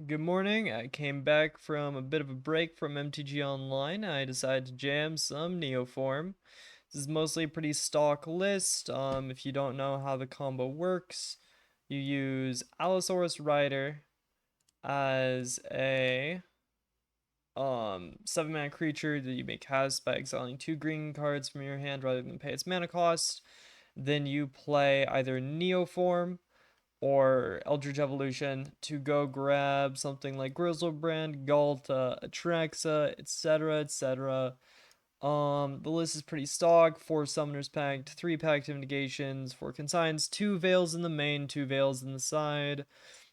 Good morning. I came back from a bit of a break from MTG Online. I decided to jam some Neoform. This is mostly a pretty stock list. If you don't know how the combo works, you use Allosaurus Rider as a 7-mana creature that you may cast by exiling 2 green cards from your hand rather than pay its mana cost. Then you play either Neoform or Eldritch Evolution to go grab something like Griselbrand, Ghalta, Atraxa, etc., etc. The list is pretty stock. 4 Summoners Pact, 3 Pact of Negations, 4 Consigns, 2 Veils in the main, 2 Veils in the side.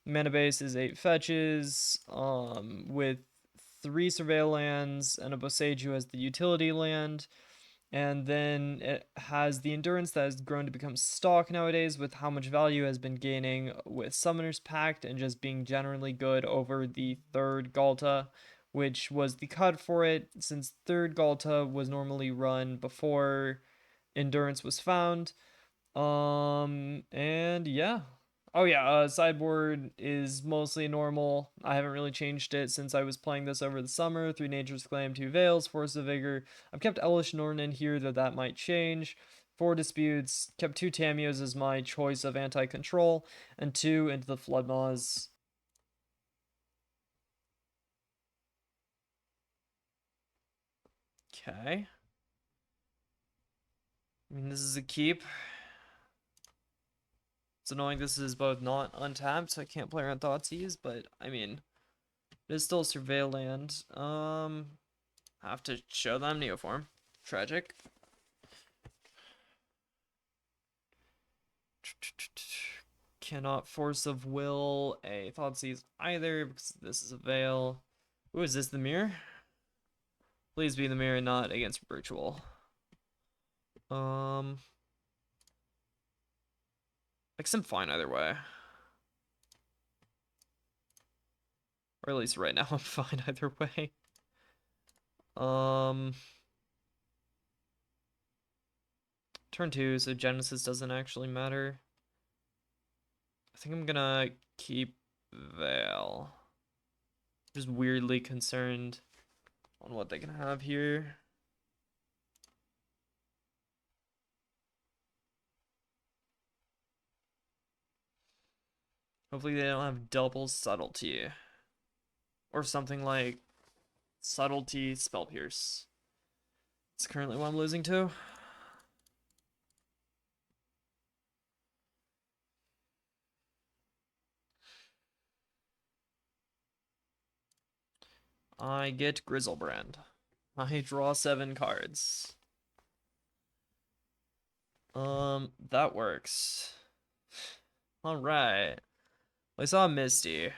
Mana base is 8 fetches, with 3 Surveil lands and a Boseiju as the utility land. And then it has the endurance that has grown to become stock nowadays with how much value has been gaining with Summoner's Pact and just being generally good over the third Ghalta, which was the cut for it since third Ghalta was normally run before endurance was found. And yeah. Oh yeah, sideboard is mostly normal. I haven't really changed it since I was playing this over the summer. 3 Nature's Claim, 2 Veils, Force of Vigor. I've kept Elesh Norn in here, though that might change. 4 Disputes, kept 2 Tamios as my choice of anti-control, and 2 Into the Flood Maws. Okay. I mean, this is a keep. It's annoying this is both not untapped, so I can't play around Thoughtseize, but I mean, it is still Surveil land. Have to show them Neoform. Tragic. Cannot Force of Will a Thoughtseize either because this is a Veil. Ooh, is this the mirror? Please be the mirror, not against Virtual. I guess I'm fine either way. Or at least right now I'm fine either way. Turn 2, so Genesis doesn't actually matter. I think I'm gonna keep Veil. Just weirdly concerned on what they can have here. Hopefully they don't have double subtlety. Or something like subtlety spell pierce. It's currently what I'm losing to. I get Griselbrand. I draw 7 cards. That works. Alright. I saw Misty.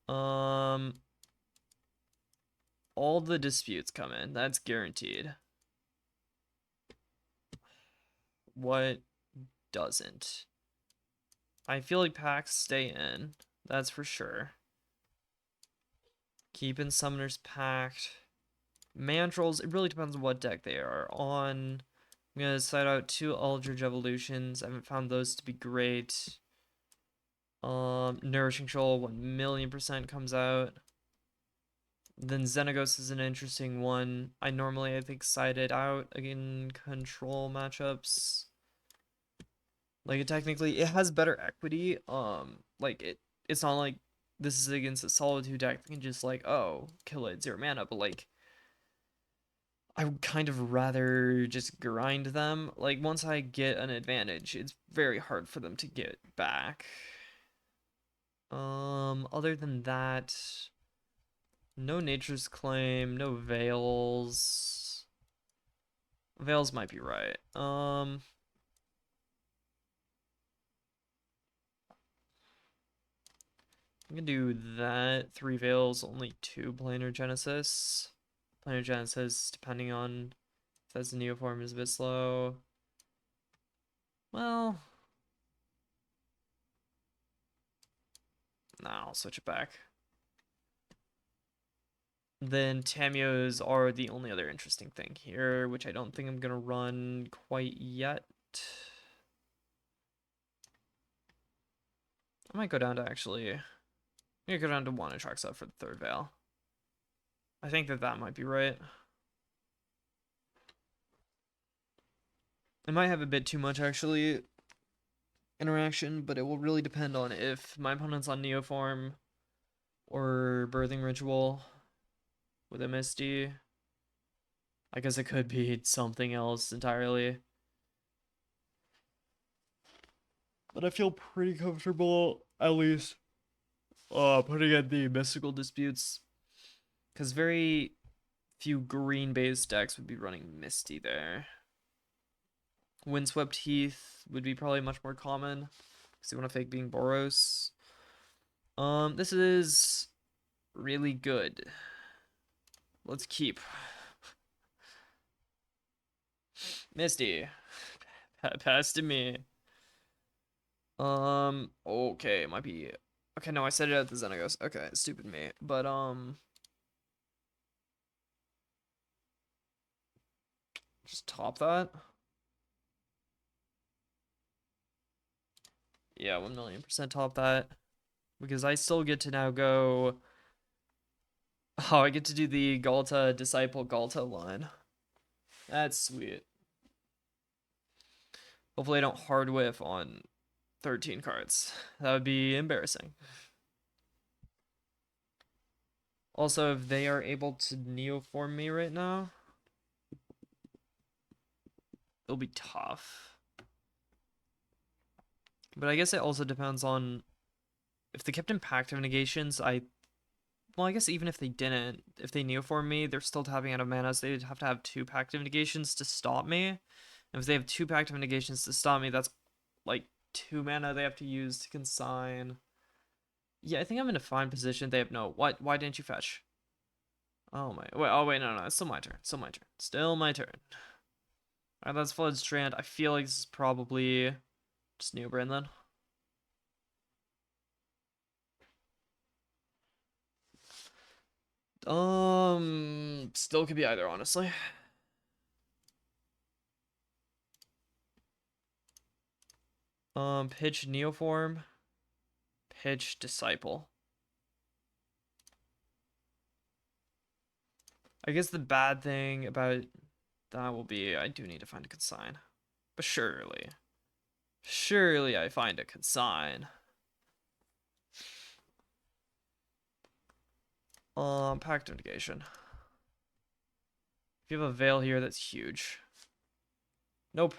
All the disputes come in. That's guaranteed. What doesn't? I feel like packs stay in. That's for sure. Keep in Summoner's Pact. Mandrills, it really depends on what deck they are on. I'm gonna side out 2 Eldritch Evolutions. I haven't found those to be great. Nourishing Shoal 1,000,000% comes out. Then Xenagos is an interesting one. I think side it out in control matchups. Like technically it has better equity. It's not like this is against a Solitude deck that can just like, oh, kill it 0 mana, but like I would kind of rather just grind them. Like once I get an advantage, it's very hard for them to get back. Other than that, no Nature's Claim, no Veils. Veils might be right. I'm gonna do that. 3 Veils, only 2 Planar Genesis. Planar Genesis, depending on if that's the Neoform, is a bit slow. Well, nah, I'll switch it back. Then Tamios are the only other interesting thing here, which I don't think I'm gonna run quite yet. I might go down to actually You go down to 1 Atraxa for the 3rd Veil. I think that might be right. I might have a bit too much, actually, interaction, but it will really depend on if my opponent's on Neoform or Birthing Ritual with a Misty. I guess it could be something else entirely. But I feel pretty comfortable, at least, putting in the Mystical Disputes. Because very few green-based decks would be running Misty there. Windswept Heath would be probably much more common, because they want to fake being Boros. This is really good. Let's keep. Misty. Pass to me. Okay, it might be. Okay, no, I said it at the Xenagos. Okay, stupid me. But, just top that. Yeah, 1,000,000% top that. Because I still get to now go. Oh, I get to do the Ghalta Disciple Ghalta line. That's sweet. Hopefully I don't hard whiff on 13 cards. That would be embarrassing. Also, if they are able to Neoform me right now, it'll be tough. But I guess it also depends on if they kept in Pact of Negations. Well, I guess even if they didn't, if they Neoform me, they're still tapping out of mana, so they'd have to have 2 Pact of Negations to stop me. And if they have 2 Pact of Negations to stop me, that's like 2 mana they have to use to consign. Yeah, I think I'm in a fine position. They have no. What? Why didn't you fetch? Oh my. Wait. Oh wait. No. It's still my turn. Still my turn. Still my turn. Alright, that's Flood Strand. I feel like this is probably just Neobrand then. Still could be either, honestly. Pitch Neoform. Pitch Disciple. I guess the bad thing about that will be I do need to find a consign. But surely I find a consign. Pact of Negation. If you have a Veil here, that's huge. Nope.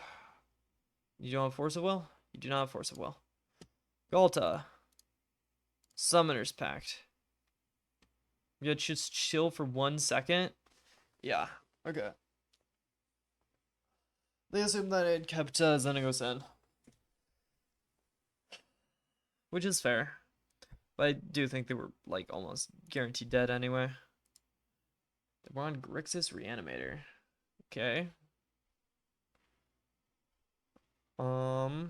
You don't have Force of Will? You do not have Force of Will. Ghalta. Summoner's Pact. You gotta just chill for 1 second? Yeah. Okay. They assumed that it kept Xenagos in. Which is fair. But I do think they were, like, almost guaranteed dead anyway. They were on Grixis Reanimator. Okay. Well,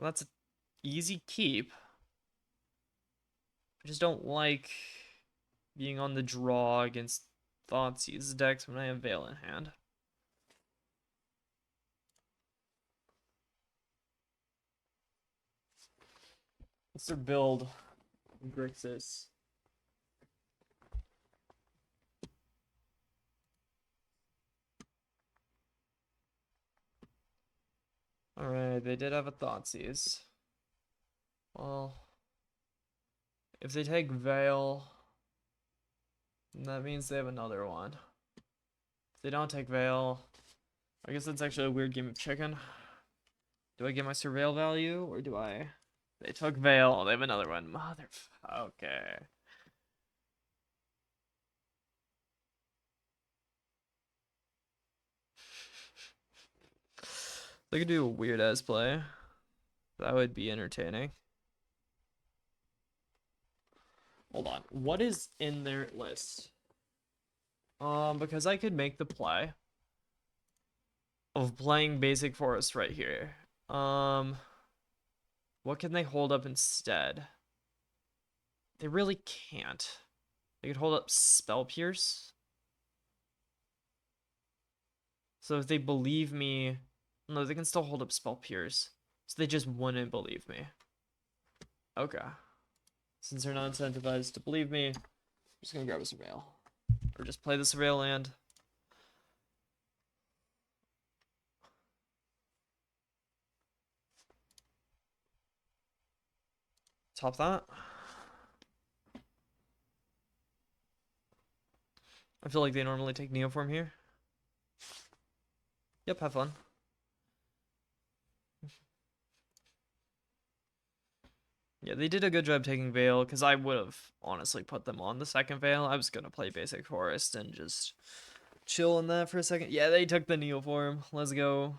that's an easy keep. I just don't like being on the draw against Thoughtseize decks when I have Veil in hand. What's their build? Grixis. Alright, they did have a Thoughtseize. Well, if they take Veil, that means they have another one. If they don't take Veil, I guess that's actually a weird game of chicken. Do I get my Surveil value, or do I... They took Veil, they have another one. Okay. They could do a weird ass play. That would be entertaining. Hold on. What is in their list? Because I could make the play of playing basic forest right here. What can they hold up instead? They really can't. They could hold up Spell Pierce. So if they believe me, no, they can still hold up Spell Pierce. So they just wouldn't believe me. Okay. Since they're not incentivized to believe me, I'm just gonna grab a Surveil. Or just play the Surveil land. Top that. I feel like they normally take Neoform here. Yep, have fun. Yeah, they did a good job taking Veil, because I would have honestly put them on the second Veil. I was going to play Basic Forest and just chill on that for a second. Yeah, they took the Neoform. Let's go.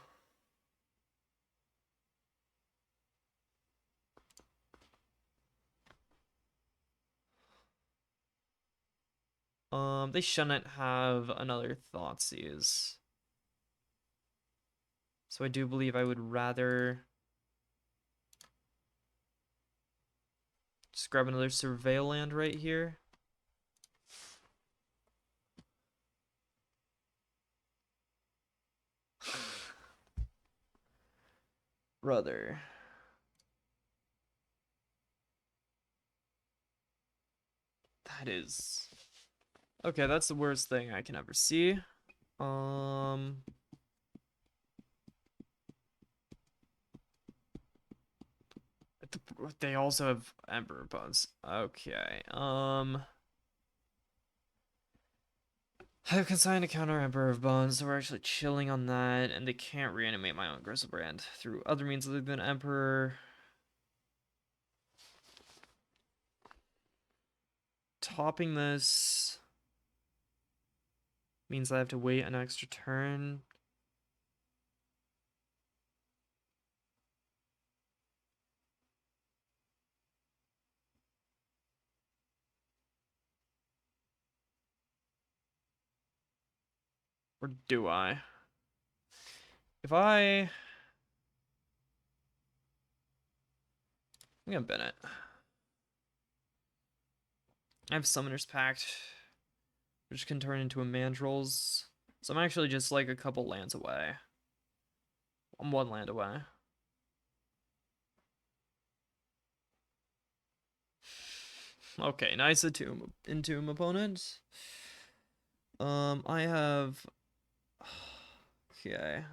They shouldn't have another Thoughtseize. So I do believe I would rather just grab another Surveil land right here. Brother. That is... Okay, that's the worst thing I can ever see. They also have Emperor Bones. Okay. I have Consign to counter Emperor of Bones, so we're actually chilling on that, and they can't reanimate my own Griselbrand through other means other than Emperor. Topping this means I have to wait an extra turn. Or do I? If I'm gonna bin it. I have Summoner's Pact, which can turn into a Mandrills. So I'm actually just like a couple lands away. I'm one land away. Okay, nice Entomb opponent. I have... Okay.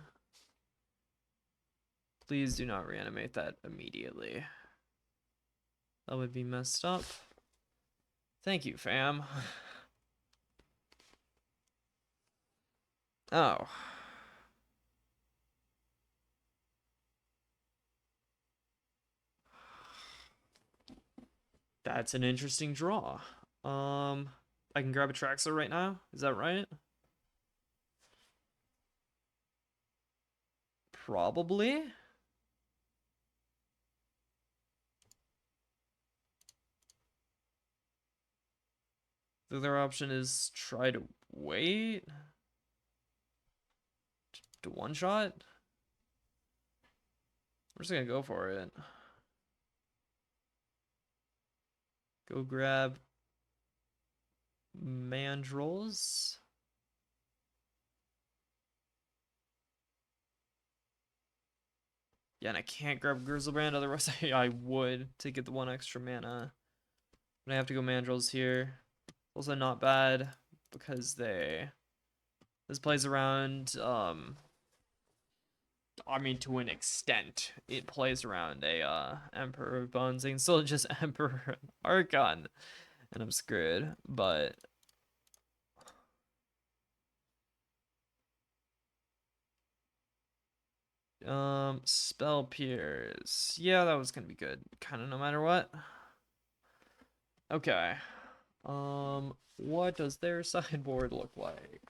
Please do not reanimate that immediately. That would be messed up. Thank you, fam. Oh. That's an interesting draw. I can grab Atraxa right now. Is that right? Probably. The other option is try to wait. To one shot. We're just gonna go for it. Go grab Mandrills. Yeah, and I can't grab Griselbrand, otherwise I would to get the one extra mana. But I have to go Mandrills here. Also not bad because this plays around I mean to an extent. It plays around a Emperor of Bones and still just Emperor Archon. And I'm screwed, but Spell Pierce. Yeah, that was gonna be good, kinda no matter what. Okay. What does their sideboard look like?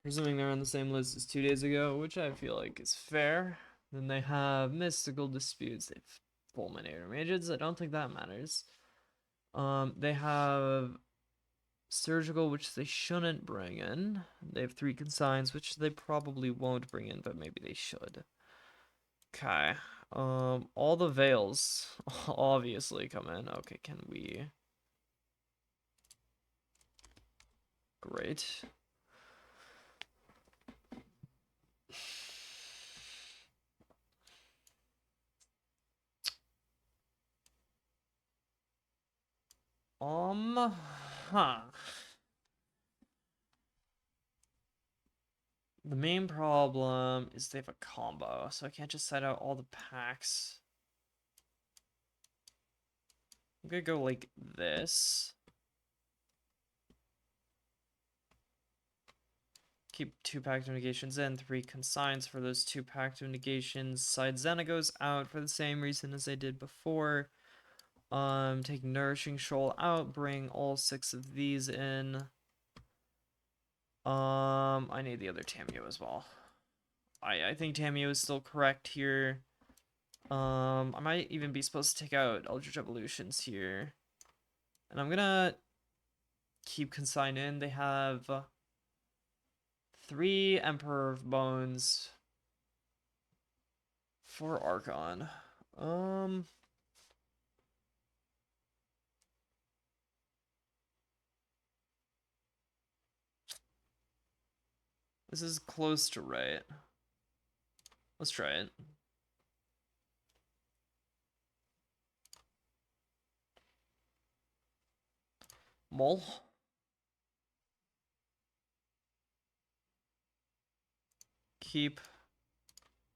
Presuming they're on the same list as 2 days ago, which I feel like is fair. Then they have Mystical Disputes. They have Fulminator Mages. I don't think that matters. They have Surgical, which they shouldn't bring in. They have 3 Consigns, which they probably won't bring in, but maybe they should. Okay. All the Veils obviously come in. Okay, can we... Great. Huh. The main problem is they have a combo, so I can't just set out all the packs. I'm gonna go like this. Keep 2 Pact of Negations in, 3 Consigns for those 2 Pact of Negations. Side Xenagos out for the same reason as I did before. Take Nourishing Shoal out, bring all 6 of these in. I need the other Tamiyo as well. I think Tamiyo is still correct here. I might even be supposed to take out Eldritch Evolutions here. And I'm gonna keep Consign in. They have 3 Emperor of Bones, 4 Archon. This is close to right. Let's try it. Mole. Keep.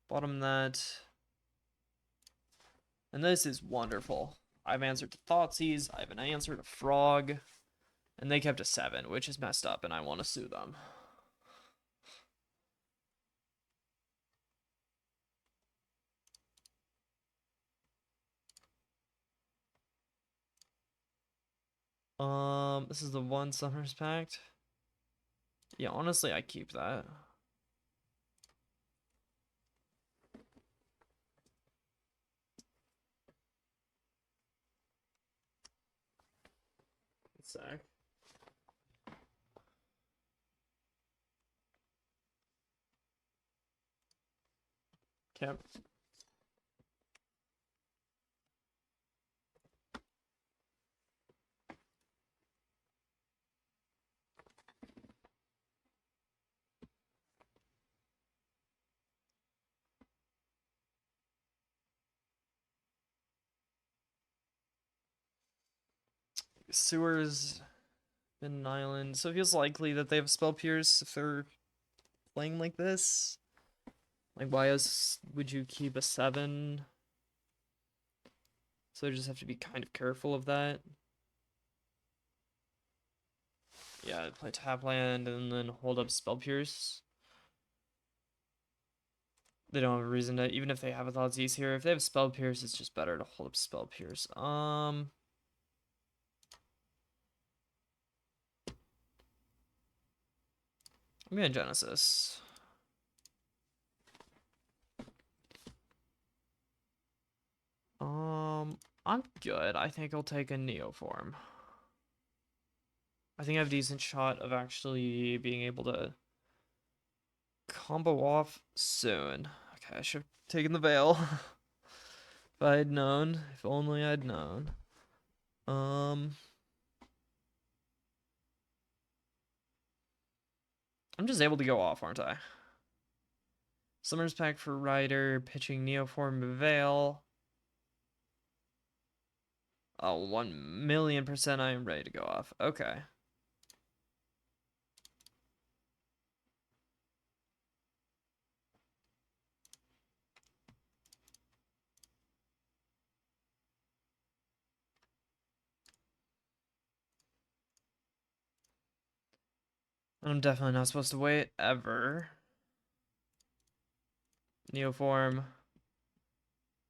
Bottom that. And this is wonderful. I've answered to Thoughtseize. I have an answer to Frog. And they kept a 7, which is messed up, and I want to sue them. This is the 1 Summer's Pact. Yeah, honestly, I keep that. Sack. Cap. Sewers, been an island, so it feels likely that they have Spell Pierce if they're playing like this. Like, why else would you keep a 7? So I just have to be kind of careful of that. Yeah, play tap land and then hold up Spell Pierce. They don't have a reason to, even if they have a Thoughtseize here, if they have Spell Pierce, it's just better to hold up Spell Pierce. I'm gonna Genesis. I'm good. I think I'll take a Neoform. I think I have a decent shot of actually being able to combo off soon. Okay, I should have taken the Veil. If I had known. If only I'd known. I'm just able to go off, aren't I? Summer's Pact for Rider, pitching Neoform Veil. Oh, 1,000,000% I am ready to go off. Okay. I'm definitely not supposed to wait, ever. Neoform.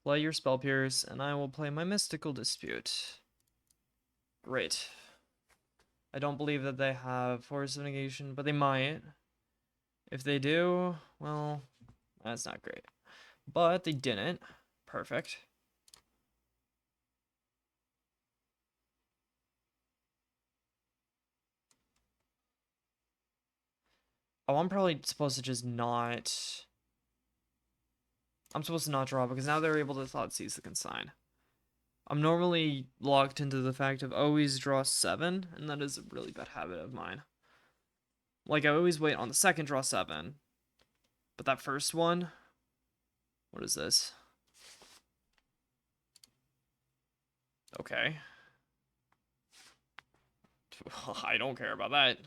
Play your Spell Pierce, and I will play my Mystical Dispute. Great. I don't believe that they have Force of Negation, but they might. If they do, well, that's not great. But they didn't. Perfect. Oh, I'm probably supposed to just not... I'm supposed to not draw because now they're able to Thoughtseize the Consign. I'm normally locked into the fact of always draw 7, and that is a really bad habit of mine. Like, I always wait on the second draw 7. But that first one... What is this? Okay. I don't care about that.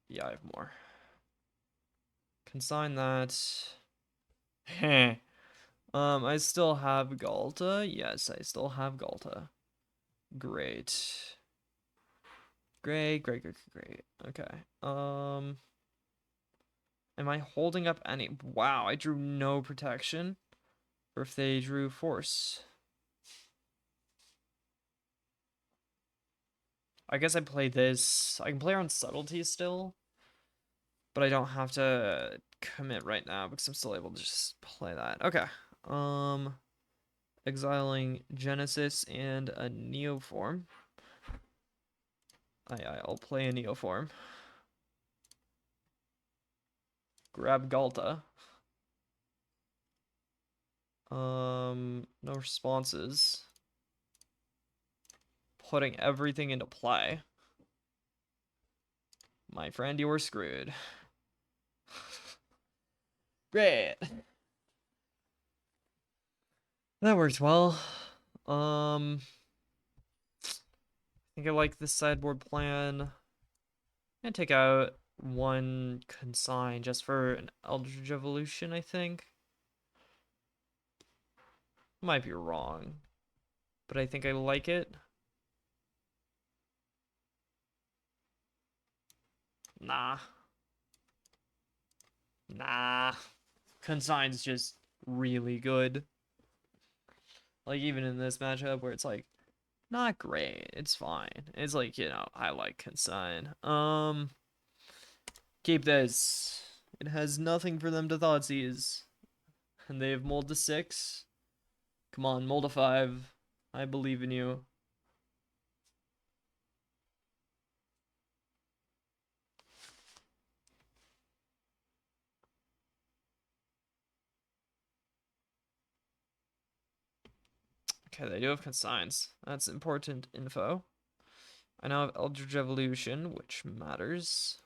Yeah, I have more. Consign that. Heh. I still have Ghalta. Yes, I still have Ghalta. Great. Great. Okay. Am I holding up any? Wow, I drew no protection. Or if they drew force. I guess I play this. I can play around subtlety still. But I don't have to commit right now because I'm still able to just play that. Okay. Exiling Genesis and a Neoform. I'll play a Neoform. Grab Ghalta. No responses. Putting everything into play. My friend, you're screwed. Great. That worked well. I think I like this sideboard plan. I'm gonna take out one Consign just for an Eldritch Evolution, I think. Might be wrong, but I think I like it. Nah. Consign's just really good. Like, even in this matchup where it's like, not great, it's fine. It's like, I like Consign. Keep this. It has nothing for them to Thoughtseize. And they have mold to 6. Come on, mold to 5. I believe in you. Okay, they do have Consigns. That's important info. I now have Eldritch Evolution, which matters.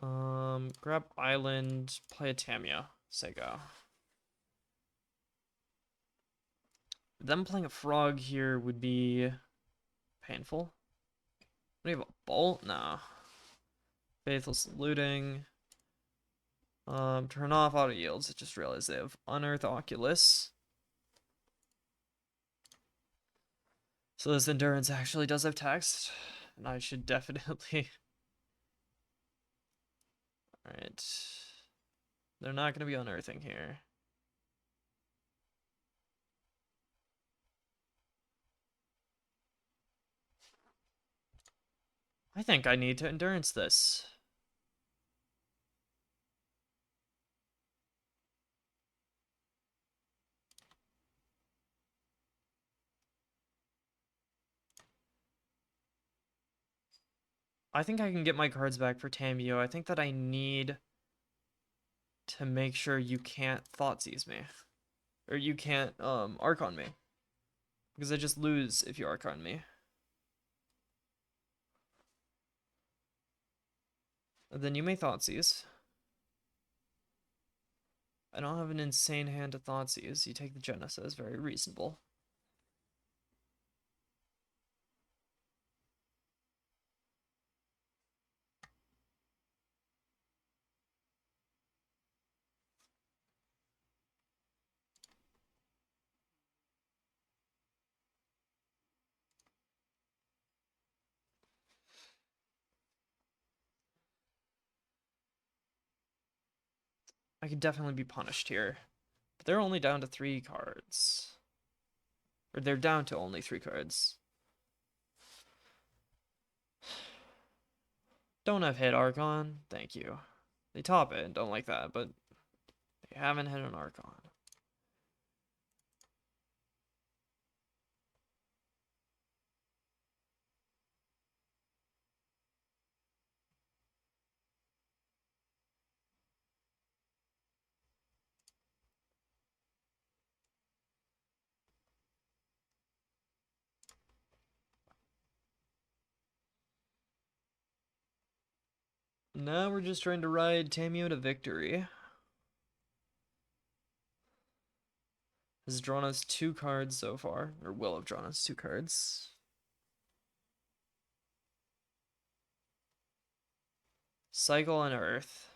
Grab Island, play a Tamia. Say go. Them playing a frog here would be painful. Do we have a bolt? No. Faithless Looting. Turn off auto yields. I just realized they have Unearth Oculus. So this Endurance actually does have text. And I should definitely... Alright. They're not going to be unearthing here. I think I need to Endurance this. I think I can get my cards back for Tamio. I think that I need to make sure you can't Thoughtseize me. Or you can't Archon me. Because I just lose if you Archon me. And then you may Thoughtseize. I don't have an insane hand to Thoughtseize. You take the Genesis, very reasonable. I could definitely be punished here. But they're only down to 3 cards. Or they're down to only 3 cards. Don't have hit Archon. Thank you. They top it. Don't like that, but they haven't hit an Archon. Now we're just trying to ride Tamio to victory. Has drawn us 2 cards so far, or will have drawn us 2 cards. Cycle on Earth.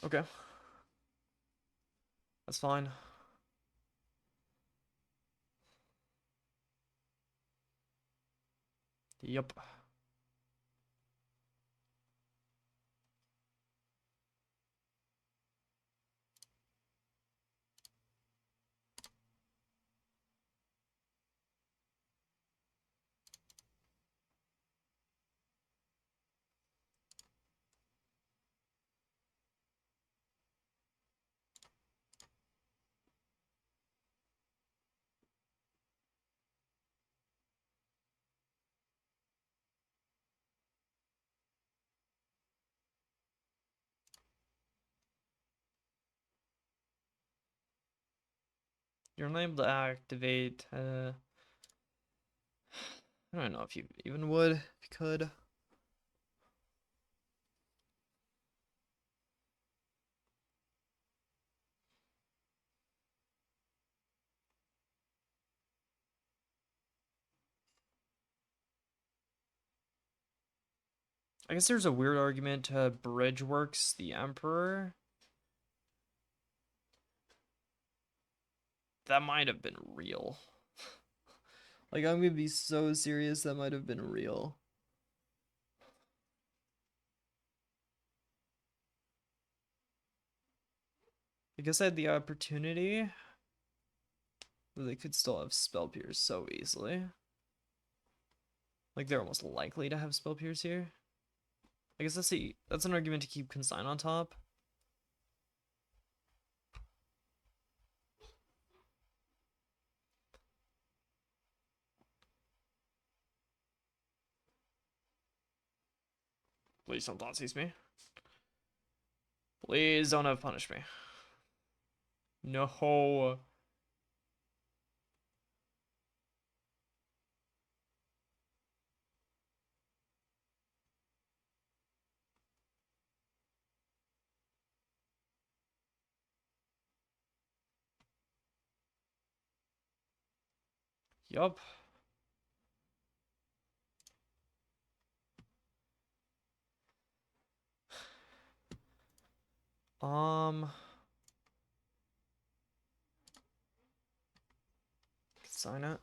Okay. That's fine. Yep. You're unable to activate. I don't know if you even would. If you could. I guess there's a weird argument to Bridgeworks the Emperor. That might have been real. Like, I'm gonna be so serious, that might have been real. I guess I had the opportunity. They could still have Spell Pierce so easily. Like, they're almost likely to have Spell Pierce here. I guess that's an argument to keep Consign on top. Please don't Thoughtseize me. Please don't have Punish me. No. Yup. Sign it.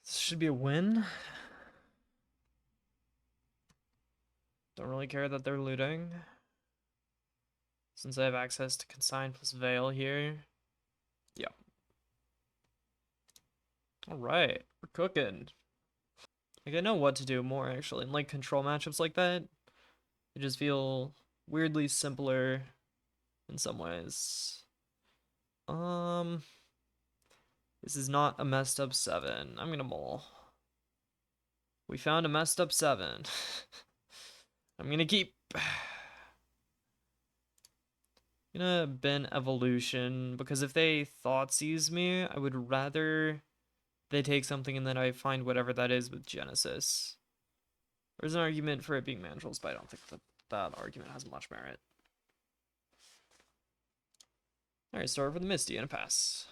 This should be a win. Don't really care that they're looting, since I have access to Consign plus Veil here. Yeah. Alright, we're cooking. Like, I know what to do more, actually. In, like, control matchups like that, they just feel weirdly simpler in some ways. This is not a messed up 7. I'm gonna mull. We found a messed up 7. I'm gonna keep. Gonna bin evolution, because if they Thoughtseize me, I would rather they take something and then I find whatever that is with Genesis. There's an argument for it being Mandrills, but I don't think that argument has much merit. Alright, start with the Misty and a pass.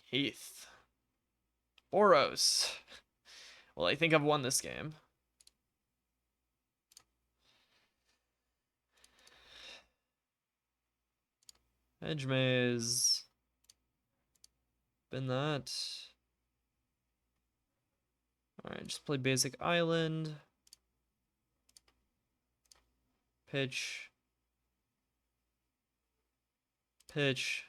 Heath. Boros. Well, I think I've won this game. Hedge Maze. Been that. Alright, just play basic island. Pitch. Pitch.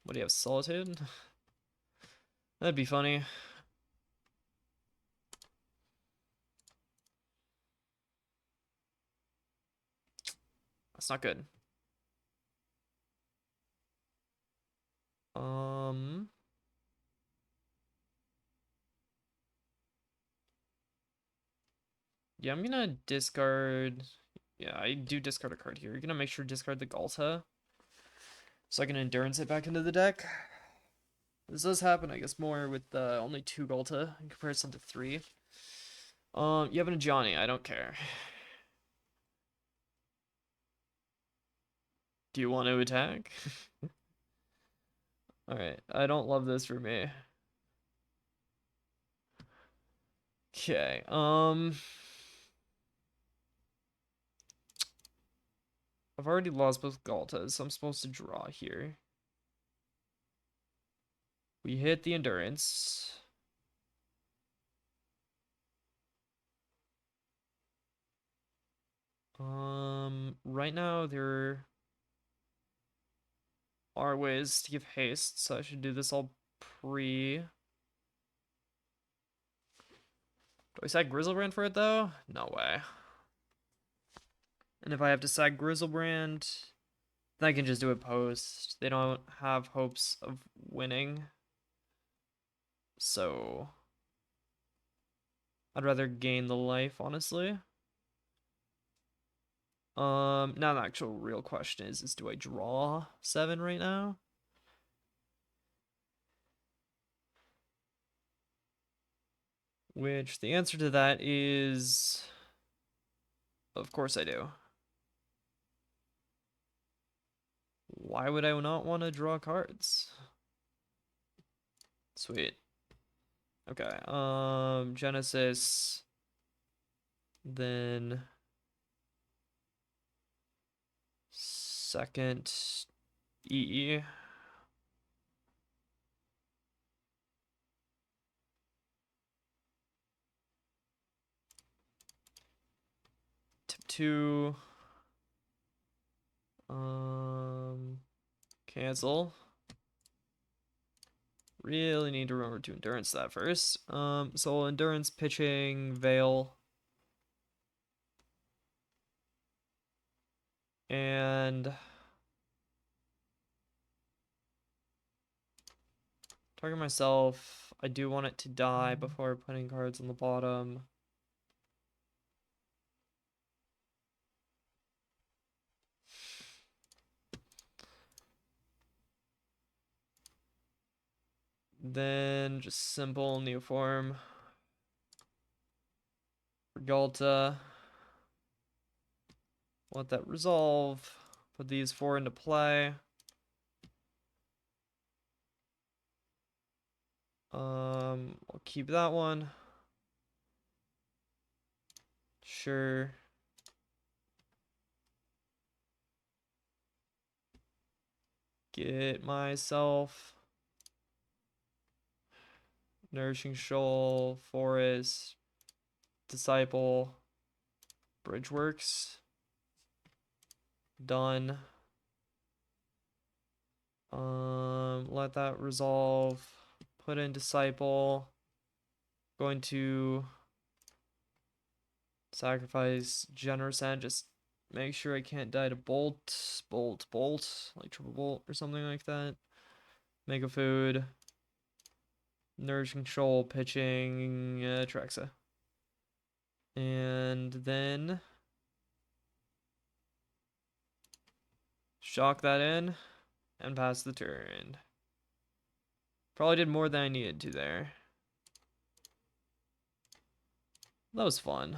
What do you have, Solitude? That'd be funny. That's not good. Yeah, I'm gonna discard. Yeah, I do discard a card here. You're gonna make sure to discard the Ghalta, so I can endurance it back into the deck. This does happen, I guess, more with only 2 Ghalta in comparison to 3. You have a Johnny. I don't care. Do you want to attack? Alright, I don't love this for me. Okay, I've already lost both Ghaltas, so I'm supposed to draw here. We hit the endurance. Right now there are ways to give haste, so I should do this all pre. Do I sack Griselbrand for it though? No way. And if I have to sack Griselbrand, then I can just do it post. They don't have hopes of winning. So I'd rather gain the life, honestly. Now the actual real question is do I draw 7 right now? Which the answer to that is, of course I do. Why would I not want to draw cards? Sweet. Okay, Genesis, then second EE. Tip 2. Cancel. Really need to remember to endurance that first. So endurance, pitching, Veil. And target myself. I do want it to die before putting cards on the bottom. Then just simple Neoform. Ghalta. Let that resolve. Put these 4 into play. I'll keep that one. Sure. get myself Nourishing Shoal, Forest, Disciple, Bridgeworks. Done. Let that resolve. Put in Disciple. Going to sacrifice Generous Ent. Just make sure I can't die to bolt, like triple bolt or something like that. Mega food. Nourishing Shoal, pitching Atraxa. And then shock that in and pass the turn. Probably did more than I needed to there. That was fun.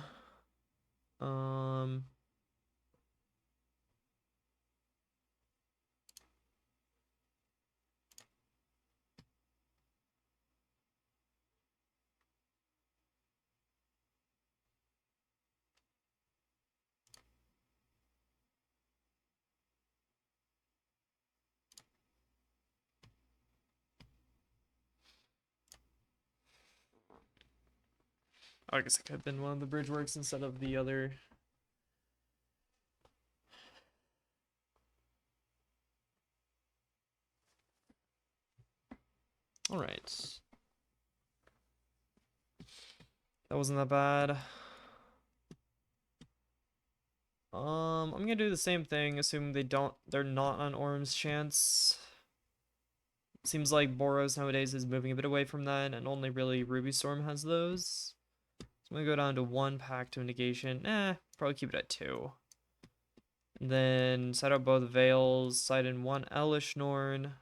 I guess it could have been one of the Bridgeworks instead of the other. All right. That wasn't that bad. I'm gonna do the same thing, assuming they're not on Orm's chance. Seems like Boros nowadays is moving a bit away from that, and only really Ruby Storm has those. So I'm gonna go down to 1 Pact of Negation. Probably keep it at 2. And then set out both Veils, side in 1 Elesh Norn.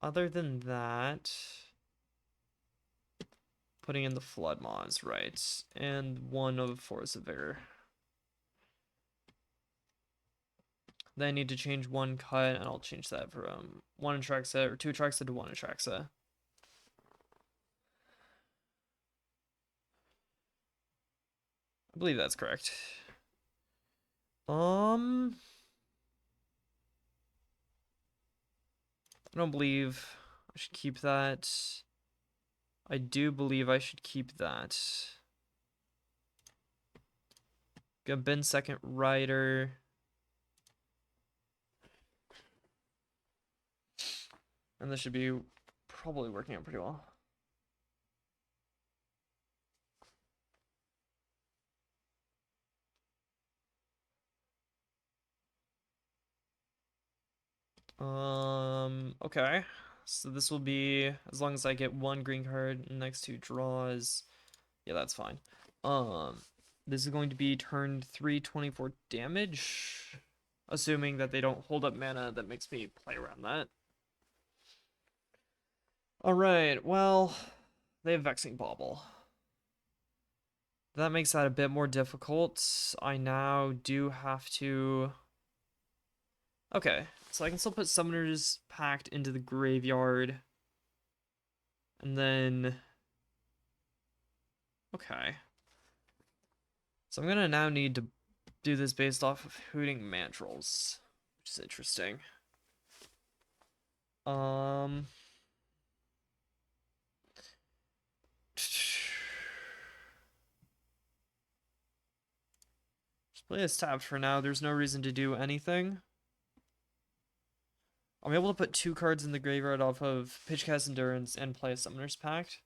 Other than that, putting in the Flood Maw is right, and 1 of Force of Vigor. Then I need to change 1 cut, and I'll change that from 1 Atraxa, or 2 Atraxa to 1 Atraxa. I believe that's correct. I don't believe I should keep that. I do believe I should keep that. Got Ben second Rider. And this should be probably working out pretty well. Okay. So this will be, as long as I get 1 green card in the next 2 draws. Yeah, that's fine. This is going to be turn 3, 24 damage. Assuming that they don't hold up mana that makes me play around that. Alright, well, they have Vexing Bauble. That makes that a bit more difficult. I now do have to... Okay, so I can still put Summoner's Pact into the graveyard. And then... Okay. So I'm gonna now need to do this based off of Hooting Mandrills, which is interesting. Just play this tapped for now. There's no reason to do anything. I'm able to put 2 cards in the graveyard off of Pitchcast Endurance and play a Summoner's Pact.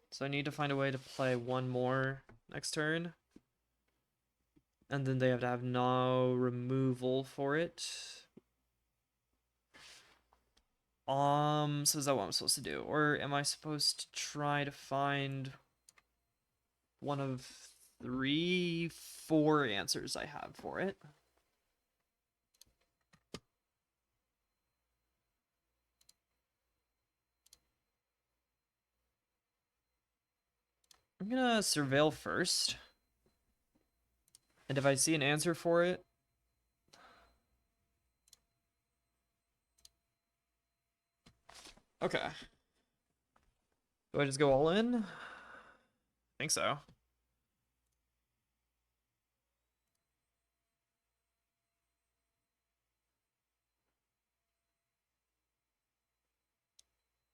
So I need to find a way to play 1 more next turn. And then they have to have no removal for it. So is that what I'm supposed to do? Or am I supposed to try to find one of 3, 4 answers I have for it? I'm gonna surveil first. And if I see an answer for it, okay. Do I just go all in? I think so.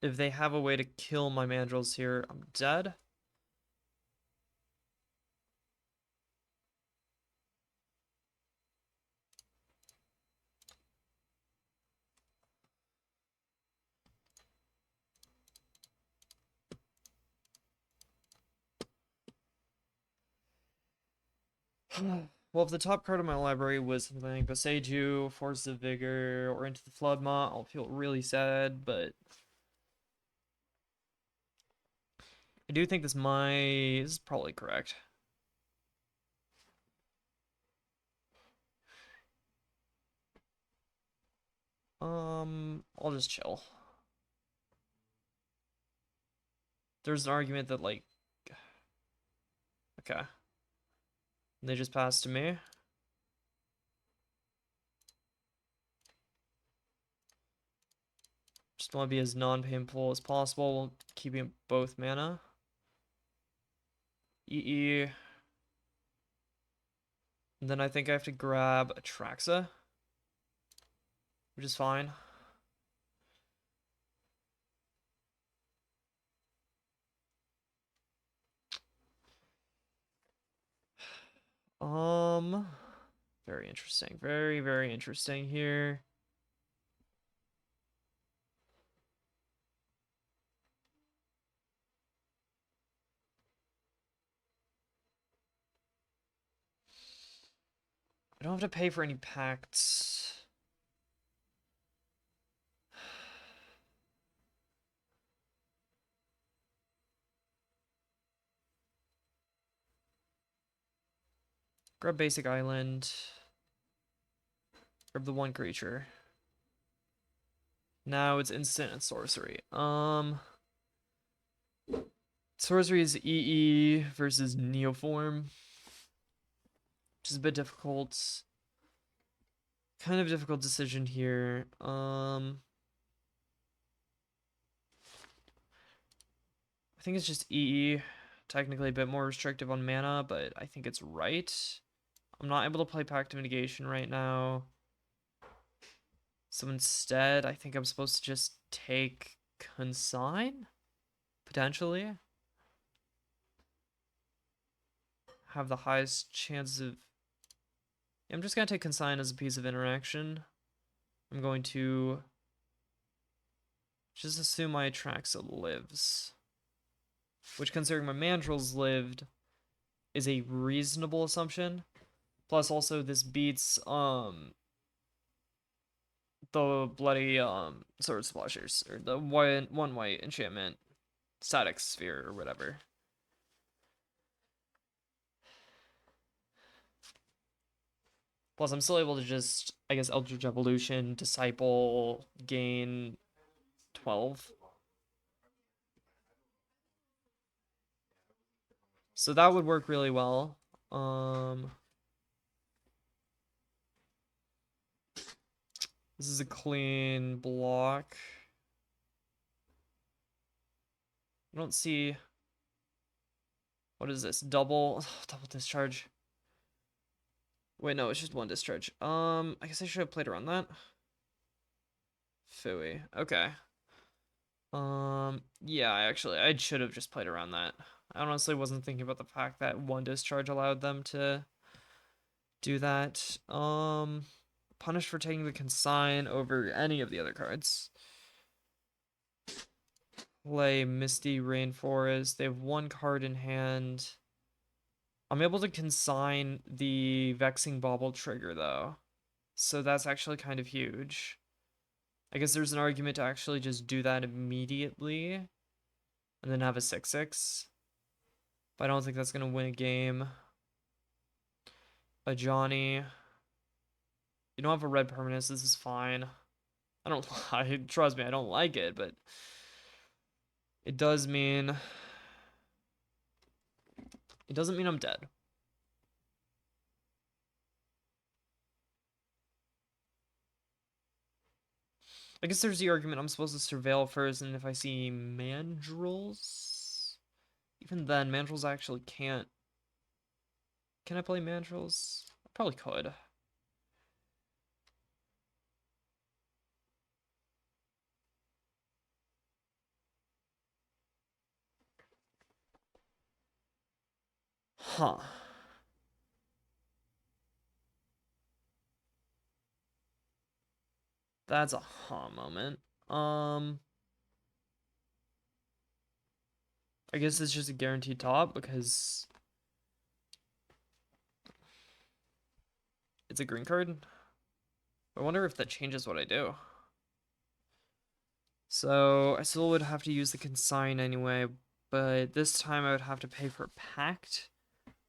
If they have a way to kill my mandrills here, I'm dead. Well, if the top card of my library was something like Boseiju, Force of Vigor, or Into the Flood Maw, I'll feel really sad, but I do think this is probably correct. I'll just chill. There's an argument that, like, okay. They just passed to me. Just want to be as non-painful as possible, keeping both mana. EE. And then I think I have to grab Atraxa, which is fine. Very interesting. Very, very interesting here. I don't have to pay for any pacts. Grab basic island. Grab the one creature. Now it's instant and sorcery. Sorcery is EE versus Neoform, which is a bit difficult. Kind of difficult decision here. I think it's just EE. Technically a bit more restrictive on mana, but I think it's right. I'm not able to play Pact of Negation right now. So instead, I think I'm supposed to just take Consign? Potentially. Have the highest chances of... I'm just going to take Consign as a piece of interaction. I'm going to just assume my Atraxa lives. Which, considering my Mandrills lived, is a reasonable assumption. Plus, also, this beats the bloody sword splashers, or the one white enchantment static sphere or whatever. Plus, I'm still able to just, I guess, Eldritch Evolution, Disciple, gain 12. So that would work really well. This is a clean block. I don't see... What is this? Double discharge. Wait, no, it's just one discharge. I guess I should have played around that. Phooey. Okay. Yeah, I should have just played around that. I honestly wasn't thinking about the fact that one discharge allowed them to do that. Punished for taking the Consign over any of the other cards. Play Misty Rainforest. They have one card in hand. I'm able to Consign the Vexing Bauble trigger, though. So that's actually kind of huge. I guess there's an argument to actually just do that immediately. And then have a 6/6. But I don't think that's going to win a game. A Johnny. You don't have a red permanence. This is fine. Trust me, I don't like it, but it does mean... It doesn't mean I'm dead. I guess there's the argument I'm supposed to surveil first, and if I see mandrills... even then, Mandrills actually can't. Can I play Mandrills? I probably could. Huh. That's a huh moment. I guess it's just a guaranteed top because it's a green card. I wonder if that changes what I do. So I still would have to use the Consign anyway, but this time I would have to pay for Pact.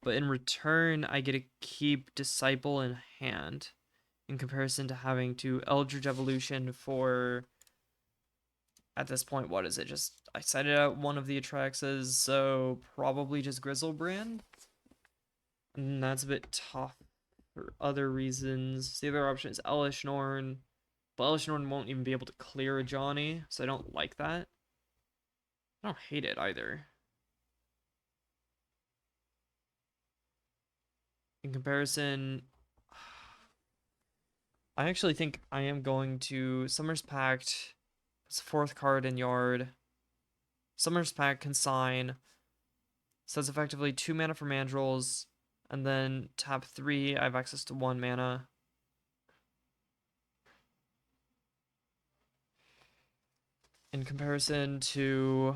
But in return, I get to keep Disciple in hand, in comparison to having to Eldritch Evolution for, at this point, what is it? Just, I cited out one of the Atraxas, so probably just Griselbrand. And that's a bit tough for other reasons. The other option is Elesh Norn, but Elesh Norn won't even be able to clear a Johnny, so I don't like that. I don't hate it either. In comparison, I actually think I am going to Summer's Pact. It's fourth card in Yard. Summer's Pact, Consign. So that's effectively 2 mana for Mandrills. And then tap 3, I have access to 1 mana. In comparison to...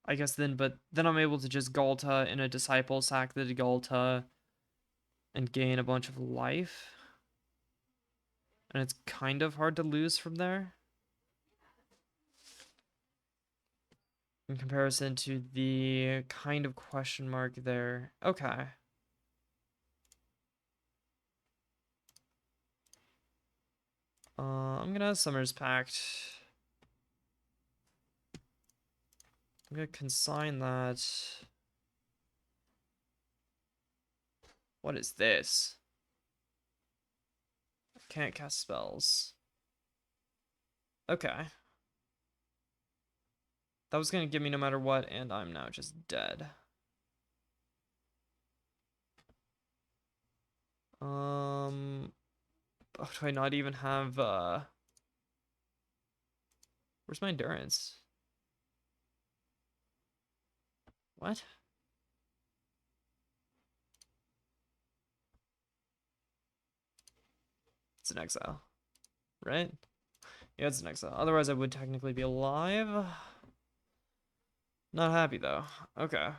I guess then, but then I'm able to just Ghalta in a Disciple, sack the Ghalta, and gain a bunch of life. And it's kind of hard to lose from there. In comparison to the kind of question mark there. Okay. I'm gonna Summer's Pact. I'm gonna consign that. What is this? I can't cast spells. Okay. That was gonna give me no matter what, and I'm now just dead. Oh, do I not even have, where's my endurance? What? It's an exile, right? Yeah, it's an exile. Otherwise, I would technically be alive. Not happy, though. Okay.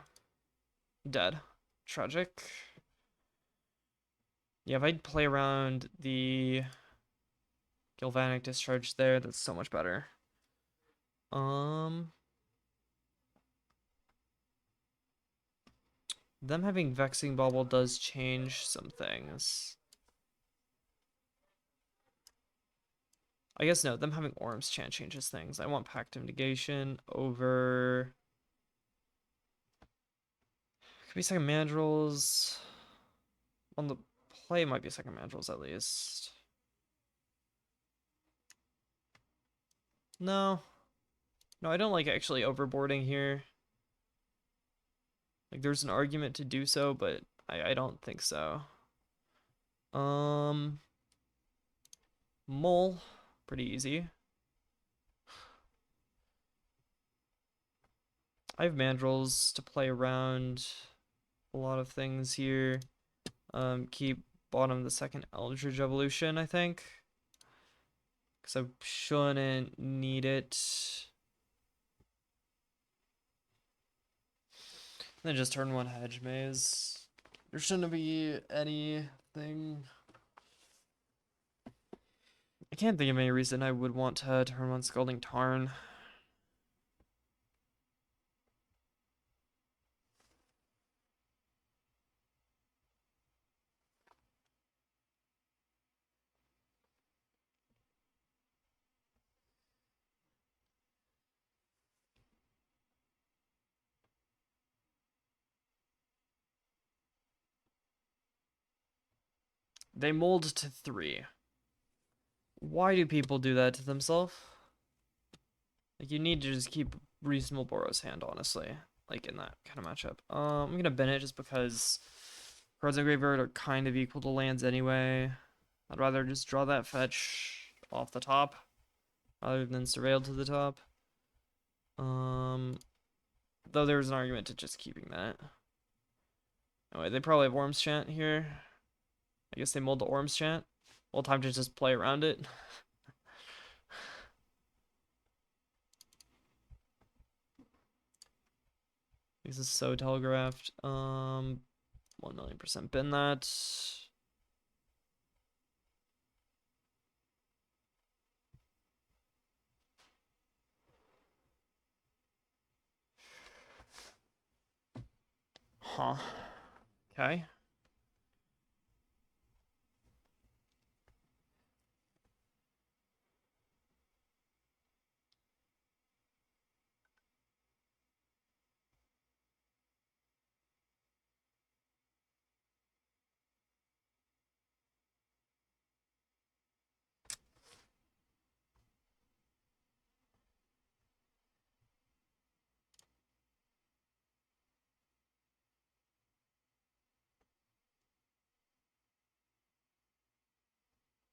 Dead. Tragic. Yeah, if I'd play around the Galvanic Discharge there, that's so much better. Them having Vexing Bauble does change some things. I guess no, them having Orm's Chant changes things. I want Pact of Negation over... Could be second Mandrills. On the play might be second Mandrills at least. No. No, I don't like actually overboarding here. Like, there's an argument to do so, but I don't think so. Mole. Pretty easy. I have Mandrills to play around a lot of things here. Keep bottom the second Eldritch Evolution, I think. Because I shouldn't need it. Then just turn 1 Hedge Maze. There shouldn't be anything. I can't think of any reason I would want to turn 1 Scalding Tarn. They mold to 3. Why do people do that to themselves? Like, you need to just keep reasonable Boros hand, honestly. Like, in that kind of matchup. I'm gonna bin it just because cards in the graveyard are kind of equal to lands anyway. I'd rather just draw that fetch off the top rather than surveil to the top. Though there's an argument to just keeping that. Anyway, they probably have Worms Chant here. I guess they mulled the Worms Chant. Well, time to just play around it. This is so telegraphed. 1,000,000% bin that. Huh. Okay.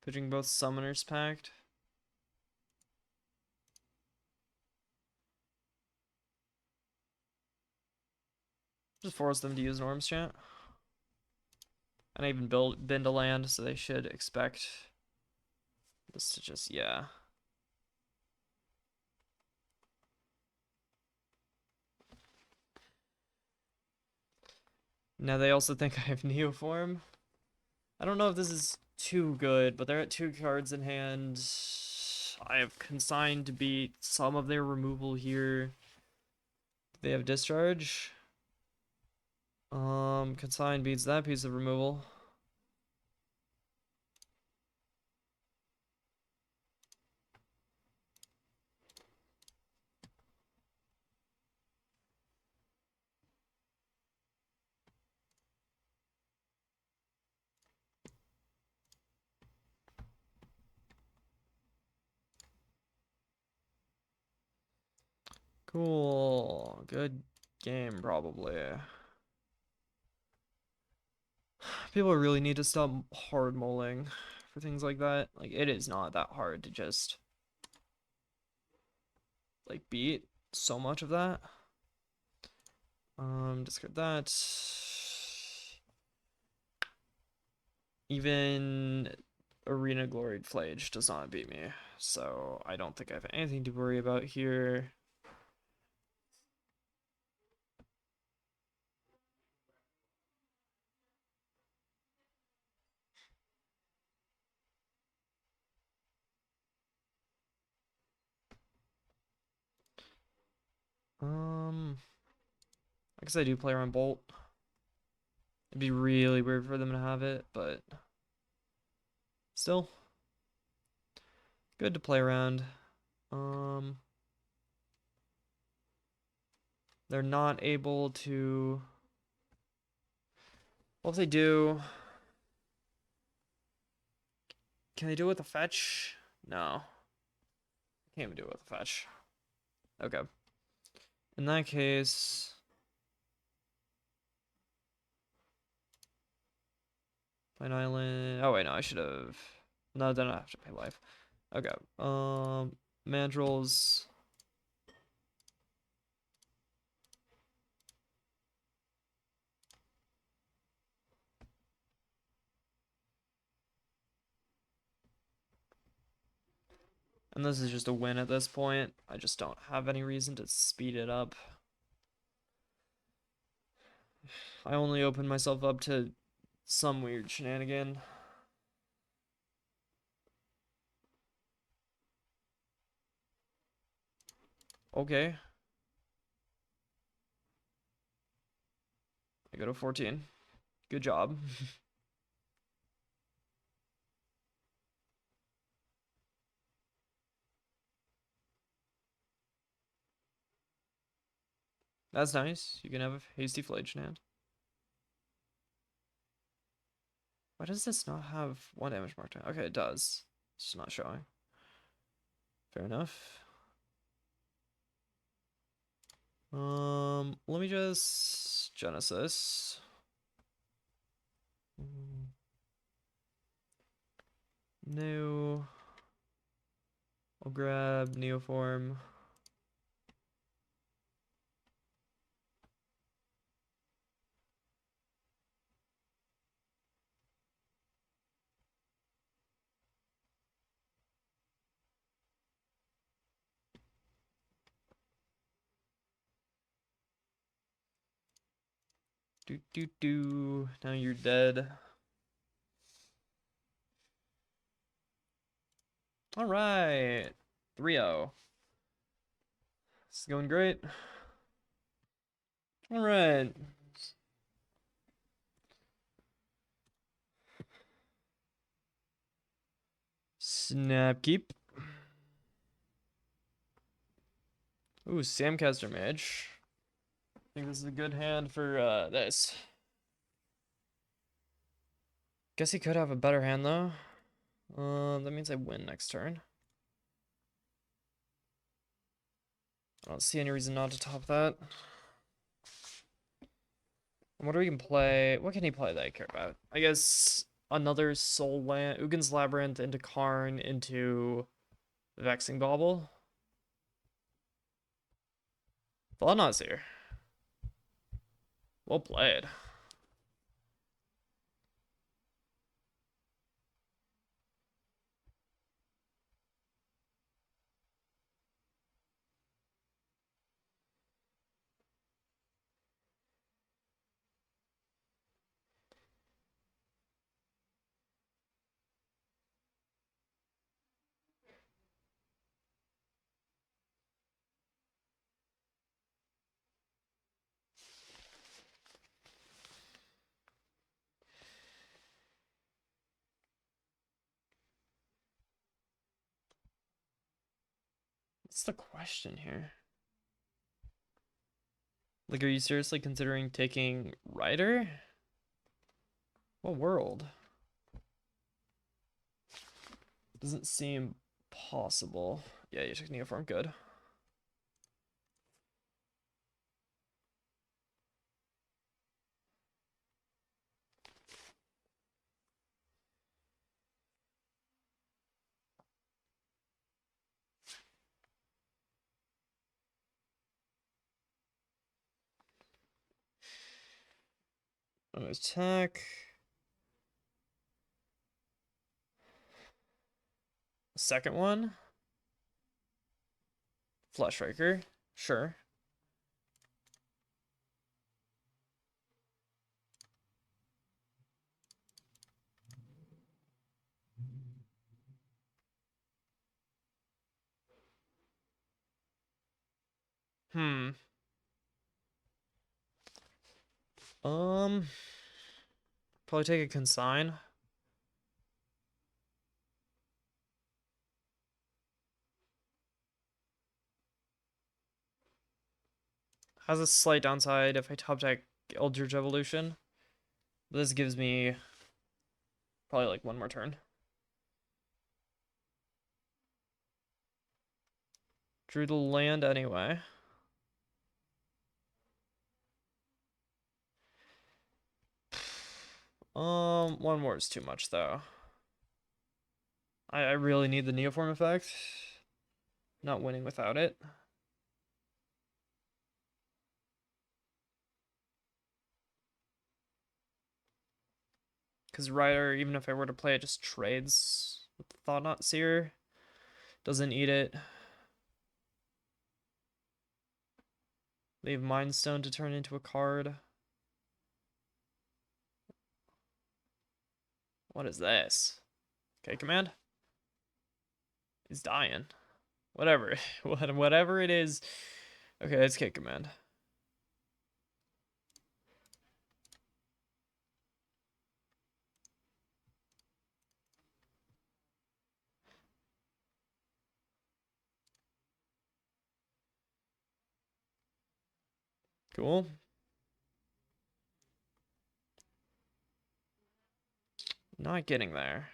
Pitching both Summoners Pact. Just force them to use Norm's Chant. And I even bend a land, so they should expect this to just, yeah. Now they also think I have Neoform. I don't know if this is too good, but they're at 2 cards in hand. I have Consign to beat some of their removal here. They have Discharge. Consign beats that piece of removal. Cool. Good game, probably. People really need to stop hard mulling for things like that. Like, it is not that hard to just, like, beat so much of that. Discard that. Even Arena Gloried Flage does not beat me, so I don't think I have anything to worry about here. I guess I do play around Bolt. It'd be really weird for them to have it, but still good to play around. They're not able to. Well, if they do, can they do it with a fetch? No, can't even do it with a fetch. Okay. In that case, play an island. Oh wait, no, I should have. No, then I have to pay life. Okay. Mandrills. And this is just a win at this point. I just don't have any reason to speed it up. I only open myself up to some weird shenanigan. Okay. I go to 14. Good job. That's nice. You can have a hasty flage in hand. Why does this not have 1 damage marked? Okay, it does. It's not showing. Fair enough. Let me just Genesis. New. I'll grab Neoform. Now you're dead. All right. 3-0. This is going great. All right. Snap keep. Ooh, Samcaster Mage. I think this is a good hand for this. Guess he could have a better hand though. That means I win next turn. I don't see any reason not to top that. What we can play? What can he play that I care about? I guess another Soul Land, Ugin's Labyrinth into Karn into Vexing Bauble. Valnazir. Well played. What's the question here? Like, are you seriously considering taking Rider? What world? Doesn't seem possible. Yeah, you took Neoform, good. Attack. Second one. Fleshraker. Sure. Probably take a Consign. Has a slight downside if I top deck Eldritch Evolution. But this gives me probably like one more turn. Drew the land anyway. One more is too much though. I really need the Neoform effect. Not winning without it. Because Rider, even if I were to play it, just trades with the Thought-Knot Seer. Doesn't eat it. Leave Mind Stone to turn into a card. What is this? Okay, command. He's dying. Whatever. Whatever it is. Okay, let's kick command. Cool. Not getting there.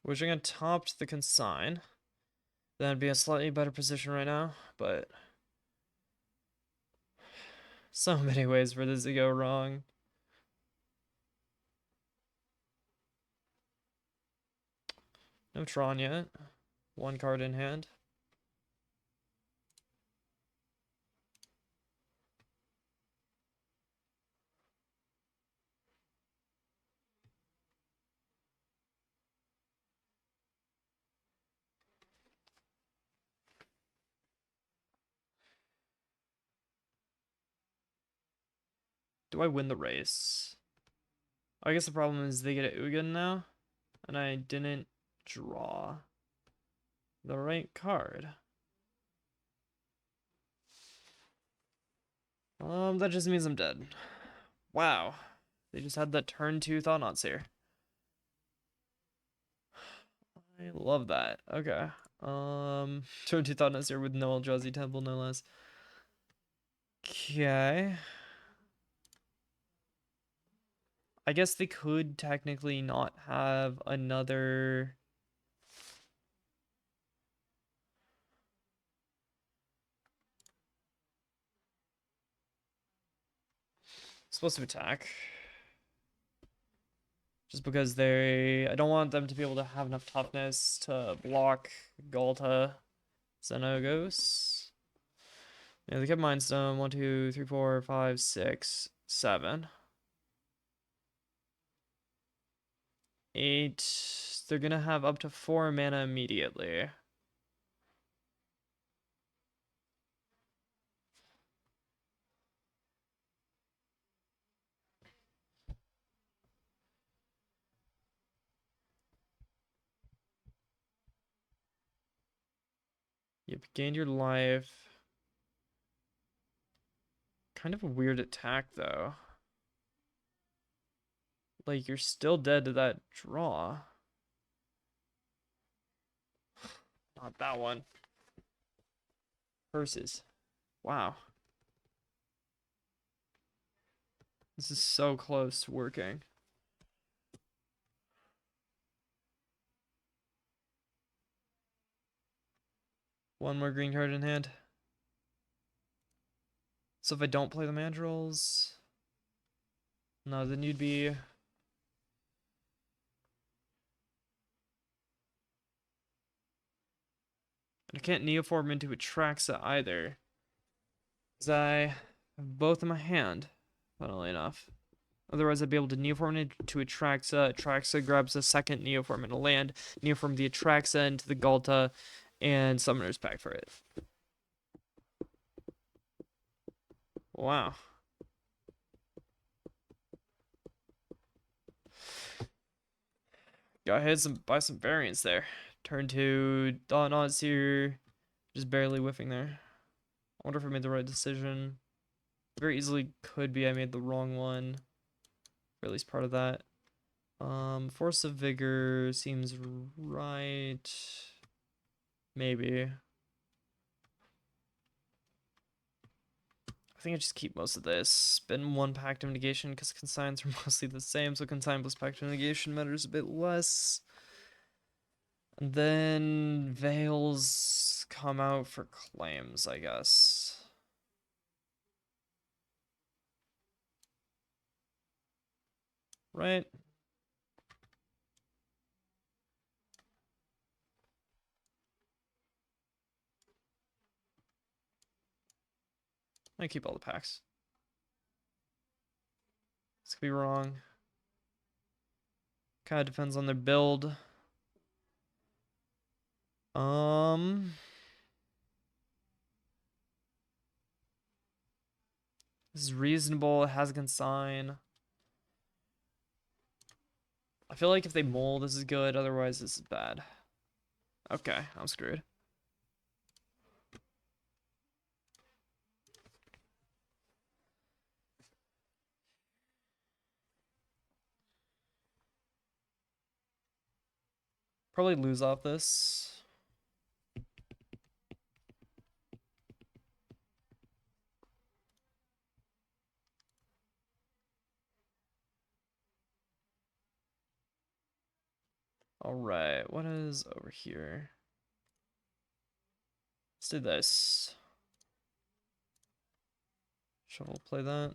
Wishing I topped the Consign. That'd be a slightly better position right now, but so many ways for this to go wrong. No Tron yet. One card in hand. Do I win the race? I guess the problem is they get a Ugin now, and I didn't draw the right card. That just means I'm dead. Wow. They just had that turn 2 Thought-Knots here. I love that. Okay. Turn 2 Thought-Knots here with no Eldrazi Temple, no less. Okay. I guess they could technically not have another... supposed to attack. Just because I don't want them to be able to have enough toughness to block Ghalta, Xenagos. Yeah, they kept Mind Stone. 1, 2, 3, 4, 5, 6, 7. 8. They're gonna have up to 4 mana immediately. You've gained your life. Kind of a weird attack, though. Like, you're still dead to that draw. Not that one. Curses. Wow. This is so close to working. One more green card in hand. So if I don't play the Mandrills... No, then you'd be... I can't Neoform into Atraxa either. Because I have both in my hand, funnily enough. Otherwise, I'd be able to Neoform into Atraxa. Atraxa grabs a second Neoform in a land. Neoform the Atraxa into the Ghalta, and Summoner's Pact for it. Wow. Got hit by some variants there. Turn 2, Thought-Knots here. Just barely whiffing there. I wonder if I made the right decision. Very easily could be I made the wrong one. Or at least part of that. Force of Vigor seems right. Maybe. I think I just keep most of this. Spend one Pact of Negation because consigns are mostly the same, so consign plus Pact of Negation matters a bit less. And then Veils come out for claims, I guess. Right? I keep all the packs. This could be wrong. Kind of depends on their build. This is reasonable. It has a consign. I feel like if they mull, this is good. Otherwise, this is bad. Okay, I'm screwed. Probably lose off this. Alright, what is over here? Let's do this. Shovel play that.